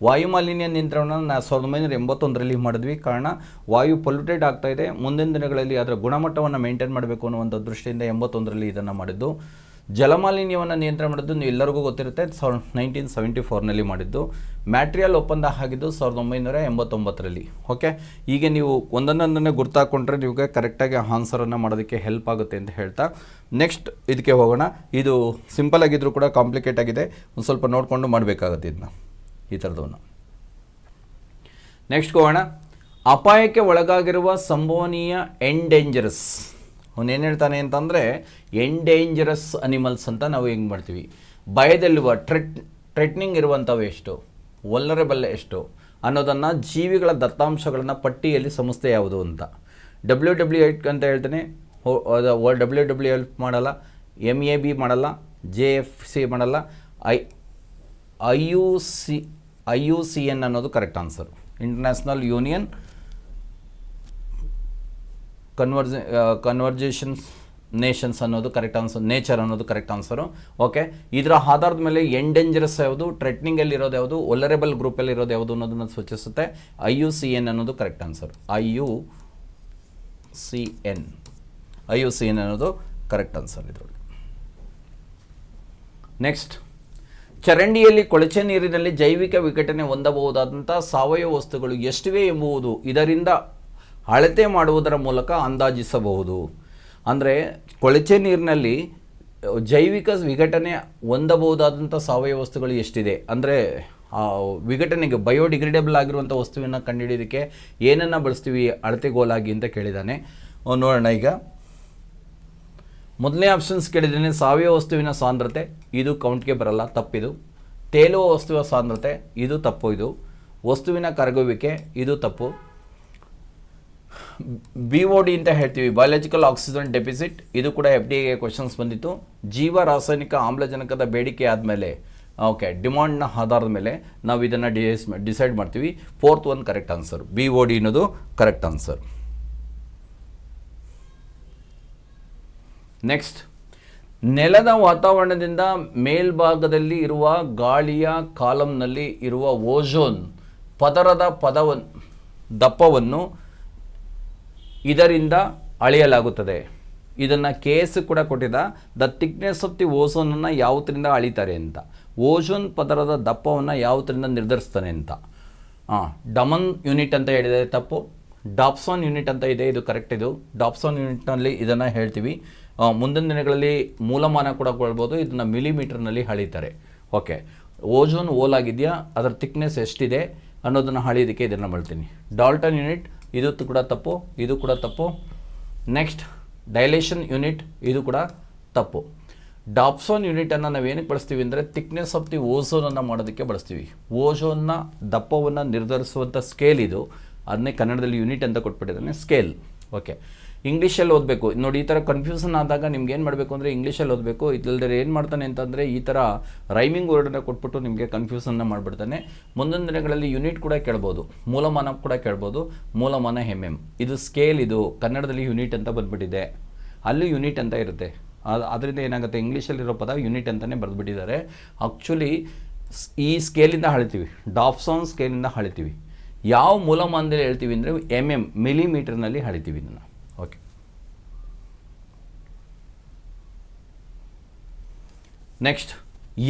ವಾಯುಮಾಲಿನ್ಯ ನಿಯಂತ್ರಣವನ್ನು 1981ರಲ್ಲಿ ಮಾಡಿದ್ವಿ. ಕಾರಣ ವಾಯು ಪೊಲ್ಯೂಟೆಡ್ ಆಗ್ತಾ ಇದೆ, ಮುಂದಿನ ದಿನಗಳಲ್ಲಿ ಅದರ ಗುಣಮಟ್ಟವನ್ನು ಮೇಂಟೈನ್ ಮಾಡಬೇಕು ಅನ್ನುವಂಥ ದೃಷ್ಟಿಯಿಂದ 81ರಲ್ಲಿ ಇದನ್ನು ಮಾಡಿದ್ದು. ಜಲಮಾಲಿನ್ಯವನ್ನು ನಿಯಂತ್ರಣ ಮಾಡಿದ್ದು ನೀವು ಎಲ್ಲರಿಗೂ ಗೊತ್ತಿರುತ್ತೆ, 1974ನಲ್ಲಿ ಮಾಡಿದ್ದು. ಮ್ಯಾಟ್ರಿಯಲ್ ಒಪ್ಪಂದ ಆಗಿದ್ದು 1989ರಲ್ಲಿ. ಓಕೆ, ಈಗ ನೀವು ಒಂದೊಂದನ್ನೇ ಗುರ್ತಾಕೊಂಡ್ರೆ ನಿಮಗೆ ಕರೆಕ್ಟಾಗಿ ಆನ್ಸರನ್ನು ಮಾಡೋದಕ್ಕೆ ಹೆಲ್ಪ್ ಆಗುತ್ತೆ ಅಂತ ಹೇಳ್ತಾ ನೆಕ್ಸ್ಟ್ ಇದಕ್ಕೆ ಹೋಗೋಣ. ಇದು ಸಿಂಪಲ್ ಆಗಿದ್ದರೂ ಕೂಡ ಕಾಂಪ್ಲಿಕೇಟ್ ಆಗಿದೆ, ಒಂದು ಸ್ವಲ್ಪ ನೋಡಿಕೊಂಡು ಮಾಡಬೇಕಾಗುತ್ತೆ ಇದನ್ನ, ಈ ಥರದವನ್ನು. ನೆಕ್ಸ್ಟ್ ಹೋಗೋಣ. ಅಪಾಯಕ್ಕೆ ಒಳಗಾಗಿರುವ ಸಂಭವನೀಯ ಎಂಡೇಂಜರಸ್. ಅವನೇನು ಹೇಳ್ತಾನೆ ಅಂತಂದರೆ ಎಂಡೇಂಜರಸ್ ಅನಿಮಲ್ಸ್ ಅಂತ ನಾವು ಹೆಂಗೆ ಮಾಡ್ತೀವಿ, ಭಯದಲ್ಲಿರುವ ಥ್ರೆಟ್ನಿಂಗ್ ಇರುವಂಥವು ಎಷ್ಟು, ವಲ್ನರಬಲ್ ಎಷ್ಟು ಅನ್ನೋದನ್ನು ಜೀವಿಗಳ ದತ್ತಾಂಶಗಳನ್ನು ಪಟ್ಟಿಯಲ್ಲಿ ಸಂಸ್ಥೆ ಯಾವುದು ಅಂತ. WWF ಅಂತ ಹೇಳ್ತಾನೆ, WWF ಮಾಡಲ್ಲ, MAB ಮಾಡಲ್ಲ, JFC ಮಾಡಲ್ಲ, IUCN ಅನ್ನೋದು correct answer. International union ಕನ್ವರ್ಜೇಷನ್ಸ್ Nations ಅನ್ನೋದು ಕರೆಕ್ಟ್ ಆನ್ಸರ್. ನೇಚರ್ ಅನ್ನೋದು ಕರೆಕ್ಟ್ ಆನ್ಸರು. ಓಕೆ, ಇದರ ಆಧಾರದ ಮೇಲೆ ಎಂಡೇಂಜರಸ್ ಯಾವುದು, ಥ್ರೆಟ್ನಿಂಗಲ್ಲಿ ಇರೋದು ಯಾವುದು, ವಲ್ನರಬಲ್ ಗ್ರೂಪಲ್ಲಿ ಇರೋದು ಯಾವುದು ಅನ್ನೋದನ್ನು ಸೂಚಿಸುತ್ತೆ. IUCN ಅನ್ನೋದು ಕರೆಕ್ಟ್ ಆನ್ಸರ್. IUCN ಅನ್ನೋದು ಕರೆಕ್ಟ್ ಆನ್ಸರ್ ಇದರಲ್ಲಿ. ನೆಕ್ಸ್ಟ್, ಚರಂಡಿಯಲ್ಲಿ ಕೊಳಚೆ ನೀರಿನಲ್ಲಿ ಜೈವಿಕ ವಿಘಟನೆ ಹೊಂದಬಹುದಾದಂಥ ಸಾವಯವ ವಸ್ತುಗಳು ಎಷ್ಟಿವೆ ಎಂಬುದು ಇದರಿಂದ ಅಳತೆ ಮಾಡುವುದರ ಮೂಲಕ ಅಂದಾಜಿಸಬಹುದು. ಅಂದರೆ ಕೊಳಚೆ ನೀರಿನಲ್ಲಿ ಜೈವಿಕ ವಿಘಟನೆ ಹೊಂದಬಹುದಾದಂಥ ಸಾವಯವ ವಸ್ತುಗಳು ಎಷ್ಟಿದೆ, ಅಂದರೆ ವಿಘಟನೆಗೆ ಬಯೋಡಿಗ್ರೇಡೇಬಲ್ ಆಗಿರುವಂಥ ವಸ್ತುವಿನ ಕಂಡುಹಿಡಿಯೋದಕ್ಕೆ ಏನನ್ನು ಬಳಸ್ತೀವಿ ಅಳತೆಗೋಲಾಗಿ ಅಂತ ಕೇಳಿದ್ದಾನೆ. ನೋಡೋಣ. ಈಗ ಮೊದಲನೇ ಆಪ್ಷನ್ಸ್ ಕೇಳಿದ್ದೇನೆ, ಸಾವಯವ ವಸ್ತುವಿನ ಸಾಂದ್ರತೆ, ಇದು ಕೌಂಟ್ಗೆ ಬರಲ್ಲ, ತಪ್ಪಿದು. ತೇಲುವ ವಸ್ತುವಿನ ಸಾಂದ್ರತೆ, ಇದು ತಪ್ಪು. ಇದು ವಸ್ತುವಿನ ಕರಗುವಿಕೆ, ಇದು ತಪ್ಪು. BOD ಅಂತ ಹೇಳ್ತೀವಿ, ಬಯಾಲಜಿಕಲ್ ಆಕ್ಸಿಜನ್ ಡೆಫಿಸಿಟ್, ಇದು ಕೂಡ FDAಗೆ ಕ್ವಶನ್ಸ್ ಬಂದಿತ್ತು. ಜೀವ ರಾಸಾಯನಿಕ ಆಮ್ಲಜನಕದ ಬೇಡಿಕೆ ಆದಮೇಲೆ, ಓಕೆ, ಡಿಮಾಂಡ್ನ ಆಧಾರದ ಮೇಲೆ ನಾವು ಇದನ್ನು ಡಿಸೈಡ್ ಮಾಡ್ತೀವಿ. 4th one correct answer. BOD ಅನ್ನೋದು ಕರೆಕ್ಟ್ ಆನ್ಸರ್. ನೆಕ್ಸ್ಟ್, ನೆಲದ ವಾತಾವರಣದಿಂದ ಮೇಲ್ಭಾಗದಲ್ಲಿ ಇರುವ ಗಾಳಿಯ ಕಾಲಮ್ನಲ್ಲಿ ಇರುವ ಓಝೋನ್ ಪದರದ ದಪ್ಪವನ್ನು ಇದರಿಂದ ಅಳೆಯಲಾಗುತ್ತದೆ. ಇದನ್ನು KS ಕೂಡ ಕೊಟ್ಟಿದ್ದ. ದ ಥಿಕ್ನೆಸ್ ಆಫ್ ದಿ ಓಝೋನನ್ನು ಯಾವುದರಿಂದ ಅಳಿತಾರೆ ಅಂತ. ಓಝೋನ್ ಪದರದ ದಪ್ಪವನ್ನು ಯಾವುದರಿಂದ ನಿರ್ಧರಿಸ್ತಾನೆ ಅಂತ. ಡಮನ್ ಯೂನಿಟ್ ಅಂತ ಹೇಳಿದರೆ ತಪ್ಪು. ಡಾಪ್ಸಾನ್ ಯೂನಿಟ್ ಅಂತ ಇದೆ, ಇದು ಕರೆಕ್ಟ್. ಇದು ಡಾಪ್ಸಾನ್ ಯೂನಿಟ್ನಲ್ಲಿ ಇದನ್ನು ಹೇಳ್ತೀವಿ. ಮುಂದಿನ ದಿನಗಳಲ್ಲಿ ಮೂಲಮಾನ ಕೂಡ ಕೊಡ್ಬೋದು, ಇದನ್ನು ಮಿಲಿಮೀಟರ್ನಲ್ಲಿ ಅಳಿತಾರೆ. ಓಕೆ, ಓಝೋನ್ ಆಗಿದೆಯಾ, ಅದರ ಥಿಕ್ನೆಸ್ ಎಷ್ಟಿದೆ ಅನ್ನೋದನ್ನು ಅಳಿಯೋದಕ್ಕೆ ಇದನ್ನು ಮಾಡ್ತೀನಿ. ಡಾಲ್ಟನ್ ಯೂನಿಟ್, ಇದು ಕೂಡ ತಪ್ಪು, ಇದು ಕೂಡ ತಪ್ಪು. ನೆಕ್ಸ್ಟ್, ಡೈಲೇಷನ್ ಯೂನಿಟ್, ಇದು ಕೂಡ ತಪ್ಪು. ಡಾಪ್ಸಾನ್ ಯೂನಿಟನ್ನು ನಾವು ಏನಕ್ಕೆ ಬಳಸ್ತೀವಿ ಅಂದರೆ ಥಿಕ್ನೆಸ್ ಆಫ್ ದಿ ಓಝೋನನ್ನು ಮಾಡೋದಕ್ಕೆ ಬಳಸ್ತೀವಿ. ಓಝೋನ್ನ ದಪ್ಪವನ್ನು ನಿರ್ಧರಿಸುವಂಥ ಸ್ಕೇಲ್ ಇದು, ಅದನ್ನೇ ಕನ್ನಡದಲ್ಲಿ ಯೂನಿಟ್ ಅಂತ ಕೊಟ್ಬಿಟ್ಟಿದ್ದಾನೆ, ಸ್ಕೇಲ್. ಓಕೆ, ಇಂಗ್ಲೀಷಲ್ಲಿ ಓದಬೇಕು ನೋಡಿ. ಈ ಥರ ಕನ್ಫ್ಯೂಷನ್ ಆದಾಗ ನಿಮ್ಗೆ ಏನು ಮಾಡಬೇಕು ಅಂದರೆ ಇಂಗ್ಲೀಷಲ್ಲಿ ಓದಬೇಕು. ಇಲ್ಲದೆ ಏನು ಮಾಡ್ತಾನೆ ಅಂತಂದರೆ ಈ ಥರ ರೈಮಿಂಗ್ ವರ್ಡನ್ನು ಕೊಟ್ಬಿಟ್ಟು ನಿಮಗೆ ಕನ್ಫ್ಯೂಷನ್ನ ಮಾಡಿಬಿಡ್ತಾನೆ. ಮುಂದಿನ ದಿನಗಳಲ್ಲಿ ಯೂನಿಟ್ ಕೂಡ ಕೇಳ್ಬೋದು, ಮೂಲಮಾನ ಕೂಡ ಕೇಳ್ಬೋದು. ಮೂಲಮಾನ MM, ಇದು ಸ್ಕೇಲ್, ಇದು ಕನ್ನಡದಲ್ಲಿ ಯೂನಿಟ್ ಅಂತ ಬಂದುಬಿಟ್ಟಿದೆ, ಅಲ್ಲಿ ಯೂನಿಟ್ ಅಂತ ಇರುತ್ತೆ. ಅದರಿಂದ ಏನಾಗುತ್ತೆ, ಇಂಗ್ಲೀಷಲ್ಲಿರೋ ಪದ ಯೂನಿಟ್ ಅಂತಲೇ ಬರೆದುಬಿಟ್ಟಿದ್ದಾರೆ. ಆ್ಯಕ್ಚುಲಿ ಈ ಸ್ಕೇಲಿಂದ ಅಳಿತೀವಿ, ಡಾಪ್ಸಾನ್ ಸ್ಕೇಲಿಂದ ಅಳಿತೀವಿ. ಯಾವ ಮೂಲಮಾನದಲ್ಲಿ ಹೇಳ್ತೀವಿ ಅಂದರೆ MM, ಮಿಲಿಮೀಟರ್ನಲ್ಲಿ ಅಳಿತೀವಿ ಇದನ್ನು. ಓಕೆ, ನೆಕ್ಸ್ಟ್,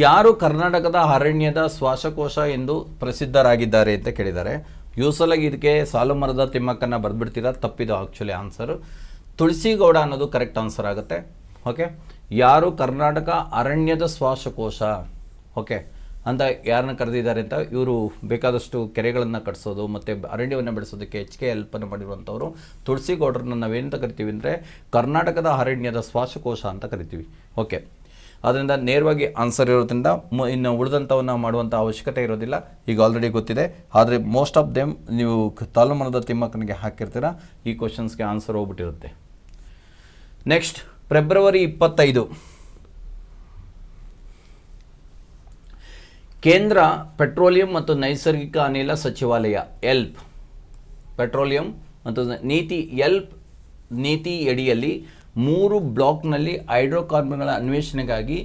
ಯಾರು ಕರ್ನಾಟಕದ ಅರಣ್ಯದ ಶ್ವಾಸಕೋಶ ಎಂದು ಪ್ರಸಿದ್ಧರಾಗಿದ್ದಾರೆ ಅಂತ ಕೇಳಿದ್ದಾರೆ. ಯೂಸಲಾಗಿ ಇದಕ್ಕೆ ಸಾಲುಮರದ ತಿಮ್ಮಕ್ಕನ್ನ ಬರೆದ್ಬಿಡ್ತೀರಾ, ತಪ್ಪಿದು ಆ್ಯಕ್ಚುಲಿ ಆನ್ಸರು. ತುಳಸಿಗೌಡ ಅನ್ನೋದು ಕರೆಕ್ಟ್ ಆನ್ಸರ್ ಆಗುತ್ತೆ. ಓಕೆ, ಯಾರು ಕರ್ನಾಟಕ ಅರಣ್ಯದ ಶ್ವಾಸಕೋಶ ಓಕೆ ಅಂತ ಯಾರನ್ನ ಕರೆದಿದ್ದಾರೆ ಅಂತ, ಇವರು ಬೇಕಾದಷ್ಟು ಕೆರೆಗಳನ್ನು ಕಟ್ಟಿಸೋದು ಮತ್ತು ಅರಣ್ಯವನ್ನು ಬೆಳೆಸೋದಕ್ಕೆ ಹೆಚ್ಚಿಗೆ ಹೆಲ್ಪನ್ನು ಮಾಡಿರುವಂಥವ್ರು. ತುಳಸಿಗೌಡರನ್ನ ನಾವೇನಂತ ಕರಿತೀವಿ ಅಂದರೆ ಕರ್ನಾಟಕದ ಅರಣ್ಯದ ಶ್ವಾಸಕೋಶ ಅಂತ ಕರಿತೀವಿ. ಓಕೆ, ಅದರಿಂದ ನೇರವಾಗಿ ಆನ್ಸರ್ ಇರೋದ್ರಿಂದ ಇನ್ನು ಉಳಿದಂಥವನ್ನು ಮಾಡುವಂಥ ಅವಶ್ಯಕತೆ ಇರೋದಿಲ್ಲ, ಈಗ ಆಲ್ರೆಡಿ ಗೊತ್ತಿದೆ. ಆದರೆ ಮೋಸ್ಟ್ ಆಫ್ ದೆಮ್ ನೀವು ತಾಲೂಮನದ ತಿಮ್ಮಕ್ಕನಿಗೆ ಹಾಕಿರ್ತೀರ, ಈ ಕ್ವಶನ್ಸ್ಗೆ ಆನ್ಸರ್ ಹೋಗ್ಬಿಟ್ಟಿರುತ್ತೆ. ನೆಕ್ಸ್ಟ್ ಫೆಬ್ರವರಿ 25, ಕೇಂದ್ರ ಪೆಟ್ರೋಲಿಯಂ ಮತ್ತು ನೈಸರ್ಗಿಕ ಅನಿಲ ಸಚಿವಾಲಯ ಎಲ್ಪ್, ಪೆಟ್ರೋಲಿಯಂ ಮತ್ತು ನೀತಿ ಅಡಿಯಲ್ಲಿ 3 ಬ್ಲಾಕ್ನಲ್ಲಿ ಹೈಡ್ರೋಕಾರ್ಬನ್ಗಳ ಅನ್ವೇಷಣೆಗಾಗಿ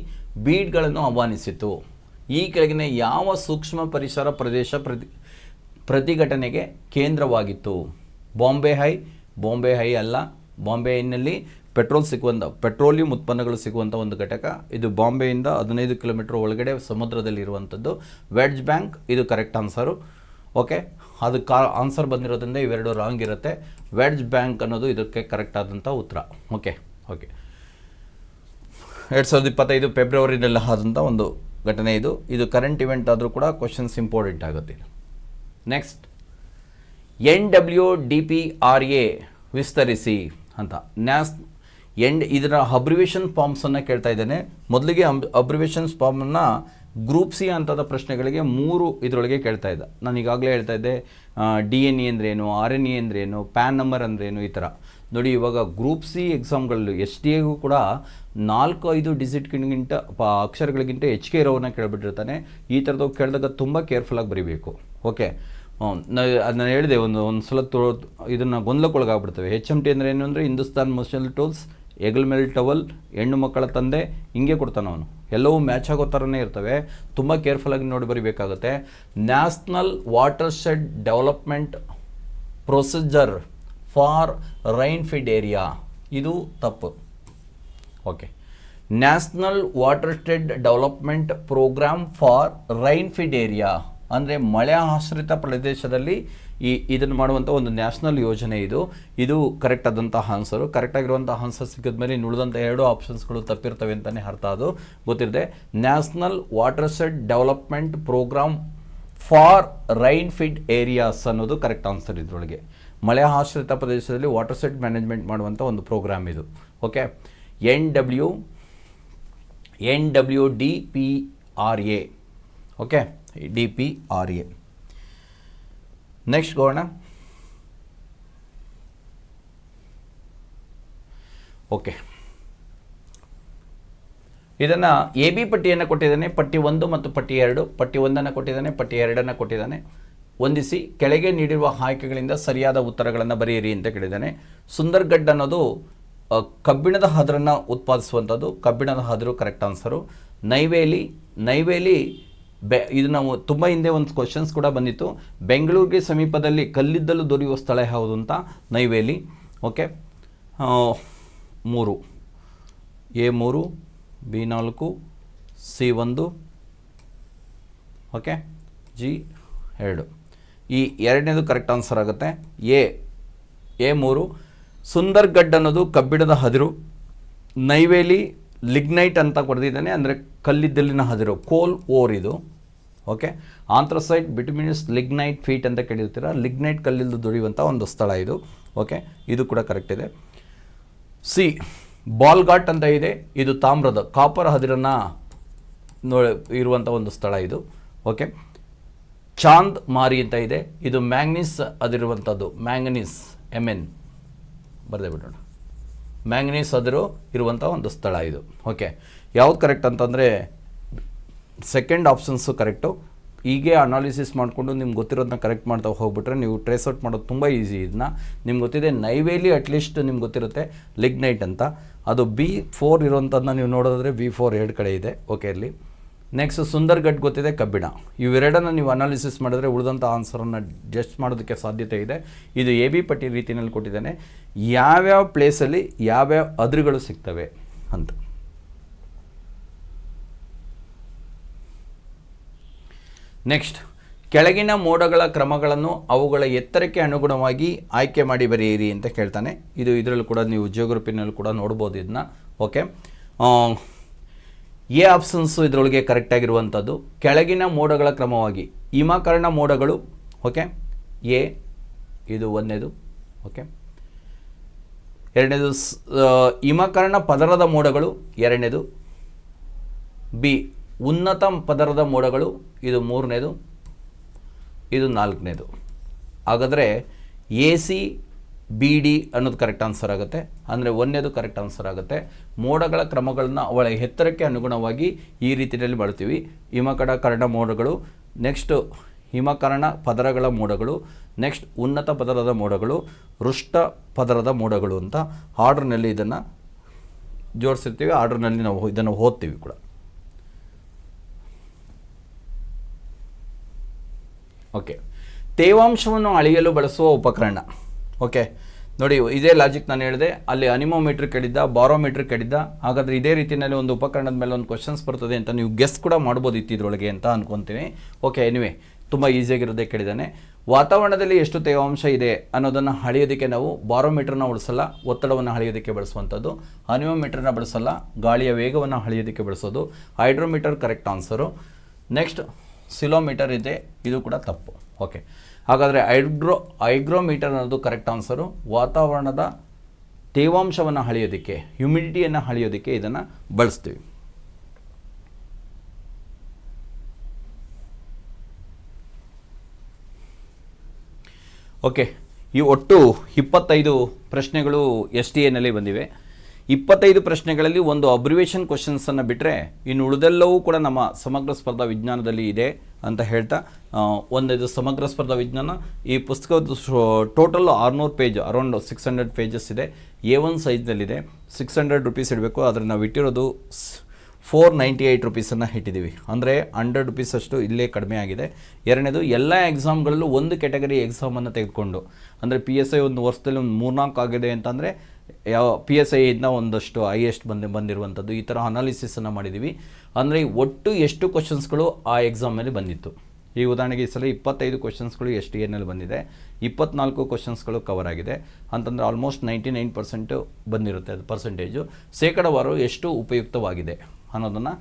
ಬೀಡ್ಗಳನ್ನು ಆಹ್ವಾನಿಸಿತು. ಈ ಕೆಳಗಿನ ಯಾವ ಸೂಕ್ಷ್ಮ ಪರಿಸರ ಪ್ರದೇಶ ಪ್ರತಿಘಟನೆಗೆ ಕೇಂದ್ರವಾಗಿತ್ತು? ಬಾಂಬೆ ಹೈ ಅಲ್ಲ. ಬಾಂಬೆ ಹೈನಲ್ಲಿ ಪೆಟ್ರೋಲಿಯಂ ಉತ್ಪನ್ನಗಳು ಸಿಗುವಂಥ ಒಂದು ಘಟಕ ಇದು. ಬಾಂಬೆಯಿಂದ 15 ಕಿಲೋಮೀಟರ್ ಒಳಗಡೆ ಸಮುದ್ರದಲ್ಲಿರುವಂಥದ್ದು. ವೆಡ್ಜ್ ಬ್ಯಾಂಕ್ ಇದು ಕರೆಕ್ಟ್ ಆನ್ಸರು. ಓಕೆ, ಅದು ಆನ್ಸರ್ ಬಂದಿರೋದ್ರಿಂದ ಇವೆರಡು ರಾಂಗ್ ಇರುತ್ತೆ. ವೆಡ್ಜ್ ಬ್ಯಾಂಕ್ ಅನ್ನೋದು ಇದಕ್ಕೆ ಕರೆಕ್ಟ್ ಆದಂಥ ಉತ್ತರ. ಓಕೆ 2025 ಫೆಬ್ರವರಿನಲ್ಲಿ ಆದಂಥ ಒಂದು ಘಟನೆ ಇದು. ಇದು ಕರೆಂಟ್ ಇವೆಂಟ್ ಆದರೂ ಕೂಡ ಕ್ವಶನ್ಸ್ ಇಂಪಾರ್ಟೆಂಟ್ ಆಗುತ್ತೆ. ನೆಕ್ಸ್ಟ್ NWDPRA ವಿಸ್ತರಿಸಿ ಅಂತ ಇದರ ಅಬ್ರಿವೇಷನ್ ಫಾರ್ಮ್ಸನ್ನು ಕೇಳ್ತಾ ಇದ್ದೇನೆ. ಮೊದಲಿಗೆ ಅಬ್ರಿವೇಷನ್ಸ್ ಫಾರ್ಮನ್ನು ಗ್ರೂಪ್ ಸಿ ಹಂತದ ಪ್ರಶ್ನೆಗಳಿಗೆ 3 ಇದರೊಳಗೆ ಕೇಳ್ತಾ ಇದ್ದ. ನಾನು ಈಗಾಗಲೇ ಹೇಳ್ತಾ ಇದ್ದೆ DNA ಅಂದ್ರೇನು, RNA ಅಂದ್ರೇನು, ಪ್ಯಾನ್ ನಂಬರ್ ಅಂದ್ರೇನು, ಈ ಥರ ನೋಡಿ. ಇವಾಗ ಗ್ರೂಪ್ ಸಿ ಎಕ್ಸಾಮ್ಗಳಲ್ಲಿ SDAಗೂ ಕೂಡ 4-5 ಡಿಜಿಟ್ಗಿಂತ ಅಕ್ಷರಗಳಿಗಿಂತ ಹೆಚ್ಚಿಗೆ ಇರೋವನ್ನ ಕೇಳಿಬಿಟ್ಟಿರ್ತಾನೆ. ಈ ಥರದ್ದು ಕೇಳಿದಾಗ ತುಂಬ ಕೇರ್ಫುಲ್ಲಾಗಿ ಬರೀಬೇಕು. ಓಕೆ, ನಾನು ಹೇಳಿದೆ ಒಂದು ಸಲ ಇದನ್ನು ಗೊಂದಲಕ್ಕೊಳಗಾಗ್ಬಿಡ್ತವೆ. HMT ಅಂದರೆ ಏನು ಅಂದರೆ ಹಿಂದೂಸ್ತಾನ್ ಮರ್ಚೆಂಟ್ ಟೂಲ್ಸ್, ಎಗಲ್ ಮೇಲ್ ಟವಲ್, ಹೆಣ್ಣು ಮಕ್ಕಳ ತಂದೆ, ಹಿಂಗೆ ಕೊಡ್ತಾನೆ ಅವನು. ಎಲ್ಲವೂ ಮ್ಯಾಚ್ ಆಗೋ ಥರನೇ ಇರ್ತವೆ. ತುಂಬ ಕೇರ್ಫುಲ್ಲಾಗಿ ನೋಡಿ ಬರೀಬೇಕಾಗುತ್ತೆ. National watershed development procedure for rain fed area, ಇದು ತಪ್ಪು. Okay, national watershed development programme for rain fed area ಅಂದರೆ ಮಳೆ ಆಶ್ರಿತ ಪ್ರದೇಶದಲ್ಲಿ ಇದನ್ನು ಮಾಡುವಂಥ ಒಂದು ನ್ಯಾಷನಲ್ ಯೋಜನೆ ಇದು ಕರೆಕ್ಟ್ ಆದಂತಹ ಆನ್ಸರು. ಕರೆಕ್ಟಾಗಿರುವಂಥ ಆನ್ಸರ್ ಸಿಕ್ಕಿದ ಮೇಲೆ ಉಳಿದಂಥ 2 ಆಪ್ಷನ್ಸ್ಗಳು ತಪ್ಪಿರ್ತವೆ ಅಂತಲೇ ಅರ್ಥ. ಅದು ಗೊತ್ತಿರದೆ national watershed development programme for rain fed areas ಅನ್ನೋದು ಕರೆಕ್ಟ್ ಆನ್ಸರ್. ಇದರೊಳಗೆ ಮಳೆ ಆಶ್ರಿತ ಪ್ರದೇಶದಲ್ಲಿ ವಾಟರ್ ಶೆಡ್ ಮ್ಯಾನೇಜ್ಮೆಂಟ್ ಮಾಡುವಂಥ ಒಂದು ಪ್ರೋಗ್ರಾಮ್ ಇದು. Okay, NWDPRA. Okay, DPRA. Next ಗೋಣ. ಓಕೆ, ಇದನ್ನು AB ಪಟ್ಟಿಯನ್ನು ಕೊಟ್ಟಿದ್ದಾನೆ. ಪಟ್ಟಿ 1 ಮತ್ತು ಪಟ್ಟಿ 2. ಪಟ್ಟಿ 1 ಕೊಟ್ಟಿದ್ದಾನೆ, ಪಟ್ಟಿ 2 ಕೊಟ್ಟಿದ್ದಾನೆ. ಹೊಂದಿಸಿ ಕೆಳಗೆ ನೀಡಿರುವ ಆಯ್ಕೆಗಳಿಂದ ಸರಿಯಾದ ಉತ್ತರಗಳನ್ನು ಬರೆಯಿರಿ ಅಂತ ಕೇಳಿದ್ದಾನೆ. ಸುಂದರ್ಗಢ್ ಅನ್ನೋದು ಕಬ್ಬಿಣದ ಹದರನ್ನು ಉತ್ಪಾದಿಸುವಂಥದ್ದು. ಕಬ್ಬಿಣದ ಹದರು ಕರೆಕ್ಟ್ ಆನ್ಸರು. ನೈವೇಲಿ ಇದು ನಾವು ತುಂಬ ಹಿಂದೆ ಒಂದು ಕ್ವಶನ್ಸ್ ಕೂಡ ಬಂದಿತ್ತು. ಬೆಂಗಳೂರಿಗೆ ಸಮೀಪದಲ್ಲಿ ಕಲ್ಲಿದ್ದಲು ದೊರೆಯುವ ಸ್ಥಳ ಯಾವುದು ಅಂತ. Neyveli. Okay, 3 A3 B4 C1 okay G2. ಈ ಎರಡನೇದು ಕರೆಕ್ಟ್ ಆನ್ಸರ್ ಆಗುತ್ತೆ. A3 ಸುಂದರ್ಗಢ್ ಅನ್ನೋದು ಕಬ್ಬಿಣದ ಹದಿರು. ನೈವೇಲಿ ಲಿಗ್ನೈಟ್ ಅಂತ ಕೊಡ್ತಿದ್ದಾನೆ, ಅಂದರೆ ಕಲ್ಲಿದ್ದಲಿನ ಹದಿರು, ಕೋಲ್ ಓರ್ ಇದು. Okay, anthracite, bituminous, lignite feet ಅಂತ ಕೇಳಿರ್ತೀರ. ಲಿಗ್ನೈಟ್ ಕಲ್ಲಿದ್ದು ದೊರೆಯುವಂಥ ಒಂದು ಸ್ಥಳ ಇದು. ಓಕೆ, ಇದು ಕೂಡ ಕರೆಕ್ಟ್ ಇದೆ. ಸಿ ಬಾಲ್ಘಾಟ್ ಅಂತ ಇದೆ. ಇದು ತಾಮ್ರದ ಕಾಪರ್ ಹದಿರನ್ನು ಇರುವಂಥ ಒಂದು ಸ್ಥಳ ಇದು. ಓಕೆ, ಚಾಂದ್ ಮಾರಿ ಅಂತ ಇದೆ. ಇದು ಮ್ಯಾಂಗನೀಸ್ ಅದಿರುವಂಥದ್ದು. ಮ್ಯಾಂಗನೀಸ್ MN ಬರೆದೇ ಬಿಡೋಣ. ಮ್ಯಾಂಗನೀಸ್ ಅದಿರು ಇರುವಂಥ ಒಂದು ಸ್ಥಳ ಇದು. ಓಕೆ, ಯಾವ್ದು ಕರೆಕ್ಟ್ ಅಂತಂದರೆ ಸೆಕೆಂಡ್ ಆಪ್ಷನ್ಸು ಕರೆಕ್ಟು. ಹೀಗೆ ಅನಾಲಿಸಿಸ್ ಮಾಡಿಕೊಂಡು ನಿಮ್ಗೆ ಗೊತ್ತಿರೋದನ್ನ ಕರೆಕ್ಟ್ ಮಾಡ್ತಾ ಹೋಗ್ಬಿಟ್ರೆ ನೀವು ಟ್ರೇಸ್ ಔಟ್ ಮಾಡೋದು ತುಂಬ ಈಸಿ. ಇದನ್ನ ನಿಮ್ಗೆ ಗೊತ್ತಿದೆ. ನೈವೇಲಿ ಅಟ್ಲೀಸ್ಟ್ ನಿಮ್ಗೆ ಗೊತ್ತಿರುತ್ತೆ ಲಿಗ್ನೈಟ್ ಅಂತ. ಅದು B4 ಇರುವಂಥದ್ದನ್ನ ನೀವು ನೋಡೋದಾದರೆ B4 2 ಕಡೆ ಇದೆ. ಓಕೆ, ಇಲ್ಲಿ ನೆಕ್ಸ್ಟ್ ಸುಂದರ್ಗಢ್ ಗೊತ್ತಿದೆ, ಕಬ್ಬಿಣ. ಇವೆರಡನ್ನು ನೀವು ಅನಾಲಿಸಿಸ್ ಮಾಡಿದ್ರೆ ಉಳಿದಂಥ ಆನ್ಸರನ್ನು ಜಸ್ಟ್ ಮಾಡೋದಕ್ಕೆ ಸಾಧ್ಯತೆ ಇದೆ. ಇದು AB ಪಟ್ಟಿ ರೀತಿಯಲ್ಲಿ ಕೊಟ್ಟಿದ್ದಾನೆ. ಯಾವ್ಯಾವ ಪ್ಲೇಸಲ್ಲಿ ಯಾವ್ಯಾವ ಅದ್ರುಗಳು ಸಿಗ್ತವೆ ಅಂತ. ನೆಕ್ಸ್ಟ್, ಕೆಳಗಿನ ಮೋಡಗಳ ಕ್ರಮಗಳನ್ನು ಅವುಗಳ ಎತ್ತರಕ್ಕೆ ಅನುಗುಣವಾಗಿ ಆಯ್ಕೆ ಮಾಡಿ ಬರೆಯಿರಿ ಅಂತ ಕೇಳ್ತಾನೆ. ಇದರಲ್ಲೂ ಕೂಡ ನೀವು ಜಿಯೋಗ್ರಫಿನಲ್ಲಿ ಕೂಡ ನೋಡ್ಬೋದು ಇದನ್ನ. ಓಕೆ, ಎ ಆಪ್ಷನ್ಸು ಇದರೊಳಗೆ ಕರೆಕ್ಟಾಗಿರುವಂಥದ್ದು. ಕೆಳಗಿನ ಮೋಡಗಳ ಕ್ರಮವಾಗಿ ಹಿಮಕರ್ಣ ಮೋಡಗಳು. ಓಕೆ, ಎ ಇದು ಒಂದನೇದು. ಓಕೆ, ಎರಡನೇದು ಹಿಮಕರ್ಣ ಪದರದ ಮೋಡಗಳು ಎರಡನೇದು. ಬಿ ಉನ್ನತ ಪದರದ ಮೋಡಗಳು, ಇದು 3ನೇದು, ಇದು 4ನೇದು. ಹಾಗಾದರೆ ಎ ಸಿ ಬಿ ಡಿ ಅನ್ನೋದು ಕರೆಕ್ಟ್ ಆನ್ಸರ್ ಆಗುತ್ತೆ. ಅಂದರೆ 1ನೇದು ಕರೆಕ್ಟ್ ಆನ್ಸರ್ ಆಗುತ್ತೆ. ಮೋಡಗಳ ಕ್ರಮಗಳನ್ನು ಅವಳ ಎತ್ತರಕ್ಕೆ ಅನುಗುಣವಾಗಿ ಈ ರೀತಿಯಲ್ಲಿ ಮಾಡ್ತೀವಿ. ಹಿಮಕರ್ಣ ಮೋಡಗಳು, ನೆಕ್ಸ್ಟ್ ಹಿಮಕರ್ಣ ಪದರಗಳ ಮೋಡಗಳು, ನೆಕ್ಸ್ಟ್ ಉನ್ನತ ಪದರದ ಮೋಡಗಳು, ವೃಷ್ಟ ಪದರದ ಮೋಡಗಳು ಅಂತ ಆರ್ಡ್ರ್ನಲ್ಲಿ ಇದನ್ನು ಜೋಡಿಸಿರ್ತೀವಿ. ಆರ್ಡ್ರ್ನಲ್ಲಿ ನಾವು ಇದನ್ನು ಓದ್ತೀವಿ ಕೂಡ. ಓಕೆ, ತೇವಾಂಶವನ್ನು ಅಳೆಯಲು ಬಳಸುವ ಉಪಕರಣ. ಓಕೆ ನೋಡಿ, ಇದೇ ಲಾಜಿಕ್ ನಾನು ಹೇಳಿದೆ. ಅಲ್ಲಿ ಅನಿಮೋಮೀಟ್ರ್ ಕೇಳಿದ್ದ, ಬಾರೋಮೀಟ್ರ್ ಕೇಳಿದ್ದ. ಹಾಗಾದರೆ ಇದೇ ರೀತಿಯಲ್ಲಿ ಒಂದು ಉಪಕರಣದ ಮೇಲೆ ಒಂದು ಕ್ವಶನ್ಸ್ ಬರ್ತದೆ ಅಂತ ನೀವು ಗೆಸ್ ಕೂಡ ಮಾಡ್ಬೋದಿತ್ತು ಇದರೊಳಗೆ ಅಂತ ಅನ್ಕೊತೀನಿ. ಓಕೆ, ಎನಿವೆ ತುಂಬ ಈಸಿಯಾಗಿರೋದೇ ಕೇಳಿದ್ದಾನೆ. ವಾತಾವರಣದಲ್ಲಿ ಎಷ್ಟು ತೇವಾಂಶ ಇದೆ ಅನ್ನೋದನ್ನು ಅಳೆಯೋದಕ್ಕೆ ನಾವು ಬಾರೋಮೀಟ್ರನ್ನ ಬಳಸಲ್ಲ, ಒತ್ತಡವನ್ನು ಅಳೆಯೋದಕ್ಕೆ ಬಳಸುವಂಥದ್ದು. ಅನಿಮೋಮೀಟ್ರನ್ನ ಬಳಸಲ್ಲ, ಗಾಳಿಯ ವೇಗವನ್ನು ಅಳೆಯೋದಕ್ಕೆ ಬಳಸೋದು. Hydrometer correct answer. ನೆಕ್ಸ್ಟ್ ಸಿಲೋಮೀಟರ್ ಇದೆ, ಇದು ಕೂಡ ತಪ್ಪು. ಓಕೆ, ಹಾಗಾದರೆ ಹೈಗ್ರೋಮೀಟರ್ ಅನ್ನೋದು ಕರೆಕ್ಟ್ ಆನ್ಸರು. ವಾತಾವರಣದ ತೇವಾಂಶವನ್ನು ಅಳೆಯೋದಕ್ಕೆ, ಹ್ಯುಮಿಡಿಟಿಯನ್ನು ಅಳೆಯೋದಕ್ಕೆ ಇದನ್ನು ಬಳಸ್ತೀವಿ. ಓಕೆ, ಈ ಒಟ್ಟು 25 ಪ್ರಶ್ನೆಗಳು STA ಬಂದಿವೆ. 25 ಪ್ರಶ್ನೆಗಳಲ್ಲಿ ಒಂದು ಅಬ್ರಿವೇಷನ್ ಕ್ವಶನ್ಸನ್ನು ಬಿಟ್ಟರೆ ಇನ್ನು ಉಳಿದೆಲ್ಲವೂ ಕೂಡ ನಮ್ಮ ಸಮಗ್ರ ಸ್ಪರ್ಧಾ ವಿಜ್ಞಾನದಲ್ಲಿ ಇದೆ ಅಂತ ಹೇಳ್ತಾ, ಒಂದಿದು ಸಮಗ್ರ ಸ್ಪರ್ಧಾ ವಿಜ್ಞಾನ ಈ ಪುಸ್ತಕದ ಟೋಟಲ್ 600 ಪೇಜ್, ಅರೌಂಡ್ 600 ಪೇಜಸ್ ಇದೆ. A1 ಸೈಜ್ನಲ್ಲಿದೆ. 600 ರೂಪೀಸ್ ಇಡಬೇಕು, ಆದರೆ ನಾವು ಇಟ್ಟಿರೋದು 498 ರೂಪೀಸನ್ನು ಇಟ್ಟಿದ್ದೀವಿ. ಅಂದರೆ 100 ರೂಪೀಸ್ ಅಷ್ಟು ಇಲ್ಲೇ ಕಡಿಮೆ ಆಗಿದೆ. ಎರಡನೇದು, ಎಲ್ಲ ಎಕ್ಸಾಮ್ಗಳಲ್ಲೂ ಒಂದು ಕ್ಯಾಟಗರಿ ಎಕ್ಸಾಮನ್ನು ತೆಗೆದುಕೊಂಡು, ಅಂದರೆ PSI ಒಂದು ವರ್ಷದಲ್ಲಿ ಒಂದು 3-4 ಆಗಿದೆ ಅಂತಂದರೆ ಯಾವ PSI ಇಂದ ಒಂದಷ್ಟು ಹೈಯೆಸ್ಟ್ ಬಂದಿರುವಂಥದ್ದು, ಈ ಥರ ಅನಾಲಿಸಿಸನ್ನು ಮಾಡಿದ್ದೀವಿ. ಅಂದರೆ ಒಟ್ಟು ಎಷ್ಟು ಕ್ವಶನ್ಸ್ಗಳು ಆ ಎಕ್ಸಾಮಲ್ಲಿ ಬಂದಿತ್ತು. ಈ ಉದಾಹರಣೆಗೆ ಈ ಸಲ 25 ಕ್ವಶನ್ಸ್ಗಳು STA ಬಂದಿದೆ, 24 ಕ್ವಶನ್ಸ್ಗಳು ಕವರ್ ಆಗಿದೆ ಅಂತಂದರೆ ಆಲ್ಮೋಸ್ಟ್ 99% ಬಂದಿರುತ್ತೆ. ಅದು ಪರ್ಸೆಂಟೇಜು, ಶೇಕಡವಾರು ಎಷ್ಟು ಉಪಯುಕ್ತವಾಗಿದೆ ಅನ್ನೋದನ್ನು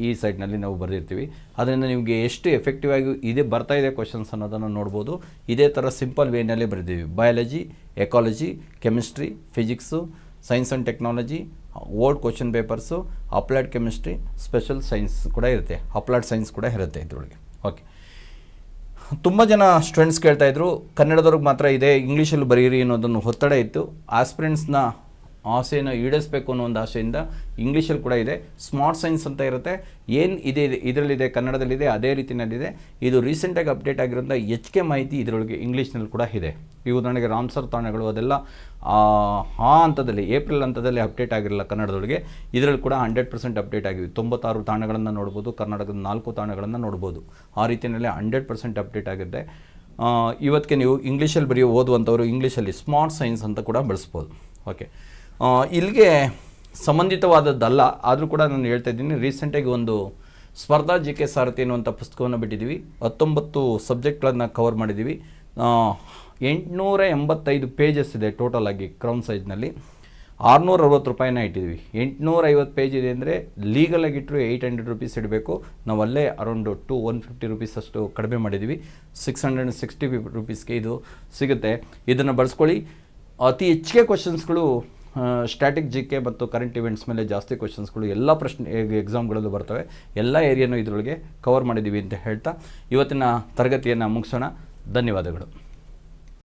ಈ ಸೈಡ್ನಲ್ಲಿ ನಾವು ಬರೆದಿರ್ತೀವಿ. ಅದರಿಂದ ನಿಮಗೆ ಎಷ್ಟು ಎಫೆಕ್ಟಿವ್ ಆಗಿ ಇದೆ ಬರ್ತಾಯಿದೆ ಕ್ವಶನ್ಸ್ ಅನ್ನೋದನ್ನು ನೋಡ್ಬೋದು. ಇದೇ ಥರ ಸಿಂಪಲ್ ವೇನಲ್ಲಿ ಬರೆದಿದ್ದೀವಿ. Biology, ecology, chemistry, physics, science and technology, old question papers, applied chemistry, special science ಕೂಡ ಇರುತ್ತೆ, ಅಪ್ಲೈಡ್ ಸೈನ್ಸ್ ಕೂಡ ಇರುತ್ತೆ ಇದರೊಳಗೆ. ಓಕೆ, ತುಂಬ ಜನ ಸ್ಟೂಡೆಂಟ್ಸ್ ಕೇಳ್ತಾಯಿದ್ರು ಕನ್ನಡದವ್ರಿಗೆ ಮಾತ್ರ ಇದೆ, ಇಂಗ್ಲೀಷಲ್ಲಿ ಬರೀರಿ ಅನ್ನೋದನ್ನು ಒತ್ತಡ ಇತ್ತು. ಆಸ್ಪಿರೆಂಟ್ಸ್ನ ಆಸೆಯನ್ನು ಈಡೇರಿಸಬೇಕು ಅನ್ನೋ ಒಂದು ಆಸೆಯಿಂದ ಇಂಗ್ಲೀಷಲ್ಲಿ ಕೂಡ ಇದೆ. ಸ್ಮಾರ್ಟ್ ಸೈನ್ಸ್ ಅಂತ ಇರುತ್ತೆ, ಏನು ಇದೆ ಇದರಲ್ಲಿದೆ ಕನ್ನಡದಲ್ಲಿದೆ, ಅದೇ ರೀತಿಯಲ್ಲಿದೆ. ಇದು ರೀಸೆಂಟಾಗಿ ಅಪ್ಡೇಟ್ ಆಗಿರೋಂಥ HK ಮಾಹಿತಿ ಇದರೊಳಗೆ ಇಂಗ್ಲೀಷ್ನಲ್ಲಿ ಕೂಡ ಇದೆ. ಈ ಉದಾಹರಣೆಗೆ ರಾಮ್ಸರ್ ತಾಣಗಳು ಅದೆಲ್ಲ ಆ ಹಂತದಲ್ಲಿ ಏಪ್ರಿಲ್ ಹಂತದಲ್ಲಿ ಅಪ್ಡೇಟ್ ಆಗಿರಲ್ಲ ಕನ್ನಡದೊಳಗೆ. ಇದರಲ್ಲಿ ಕೂಡ 100% ಅಪ್ಡೇಟ್ ಆಗಿವೆ. 96 ತಾಣಗಳನ್ನು ನೋಡ್ಬೋದು, ಕರ್ನಾಟಕದ 4 ತಾಣಗಳನ್ನು ನೋಡ್ಬೋದು. ಆ ರೀತಿಯಲ್ಲಿ 100% ಅಪ್ಡೇಟ್ ಆಗಿದೆ. ಇವತ್ತಿಗೆ ನೀವು ಇಂಗ್ಲೀಷಲ್ಲಿ ಓದುವಂಥವರು ಇಂಗ್ಲೀಷಲ್ಲಿ ಸ್ಮಾರ್ಟ್ ಸೈನ್ಸ್ ಅಂತ ಕೂಡ ಬಳಸ್ಬೋದು. ಓಕೆ, ಇಲ್ಲಿಗೆ ಸಂಬಂಧಿತವಾದದ್ದಲ್ಲ, ಆದರೂ ಕೂಡ ನಾನು ಹೇಳ್ತಾ ಇದ್ದೀನಿ. ರೀಸೆಂಟಾಗಿ ಒಂದು ಸ್ಪರ್ಧಾ GK ಸಾರಥಿ ಅನ್ನುವಂಥ ಪುಸ್ತಕವನ್ನು ಬಿಟ್ಟಿದ್ದೀವಿ. 19 ಸಬ್ಜೆಕ್ಟ್ಗಳನ್ನು ಕವರ್ ಮಾಡಿದ್ದೀವಿ. 885 ಪೇಜಸ್ ಇದೆ ಟೋಟಲ್ ಆಗಿ ಕ್ರೌನ್ ಸೈಜ್ನಲ್ಲಿ. 660 ರೂಪಾಯಿನ ಇಟ್ಟಿದ್ದೀವಿ. 850 ಪೇಜ್ ಇದೆ ಅಂದರೆ ಲೀಗಲಾಗಿ ಇಟ್ಟರು 800 ರೂಪೀಸ್ ಇಡಬೇಕು. ನಾವು ಅಲ್ಲೇ ಅರೌಂಡ್ 150 ರೂಪೀಸ್ ಅಷ್ಟು ಕಡಿಮೆ ಮಾಡಿದ್ದೀವಿ. 660 ರೂಪೀಸ್ಗೆ ಇದು ಸಿಗುತ್ತೆ. ಇದನ್ನು ಬಳಸ್ಕೊಳ್ಳಿ. ಅತಿ ಹೆಚ್ಚಿಗೆ ಕ್ವಶನ್ಸ್ಗಳು ಸ್ಟ್ಯಾಟಿಕ್ GK ಮತ್ತು ಕರೆಂಟ್ ಇವೆಂಟ್ಸ್ ಮೇಲೆ ಜಾಸ್ತಿ ಕ್ವಶನ್ಸ್ಗಳು ಎಲ್ಲ ಎಕ್ಸಾಮ್ಗಳಲ್ಲೂ ಬರ್ತವೆ. ಎಲ್ಲ ಏರಿಯಾನೂ ಇದರೊಳಗೆ ಕವರ್ ಮಾಡಿದ್ದೀವಿ ಅಂತ ಹೇಳ್ತಾ ಇವತ್ತಿನ ತರಗತಿಯನ್ನು ಮುಗಿಸೋಣ. ಧನ್ಯವಾದಗಳು.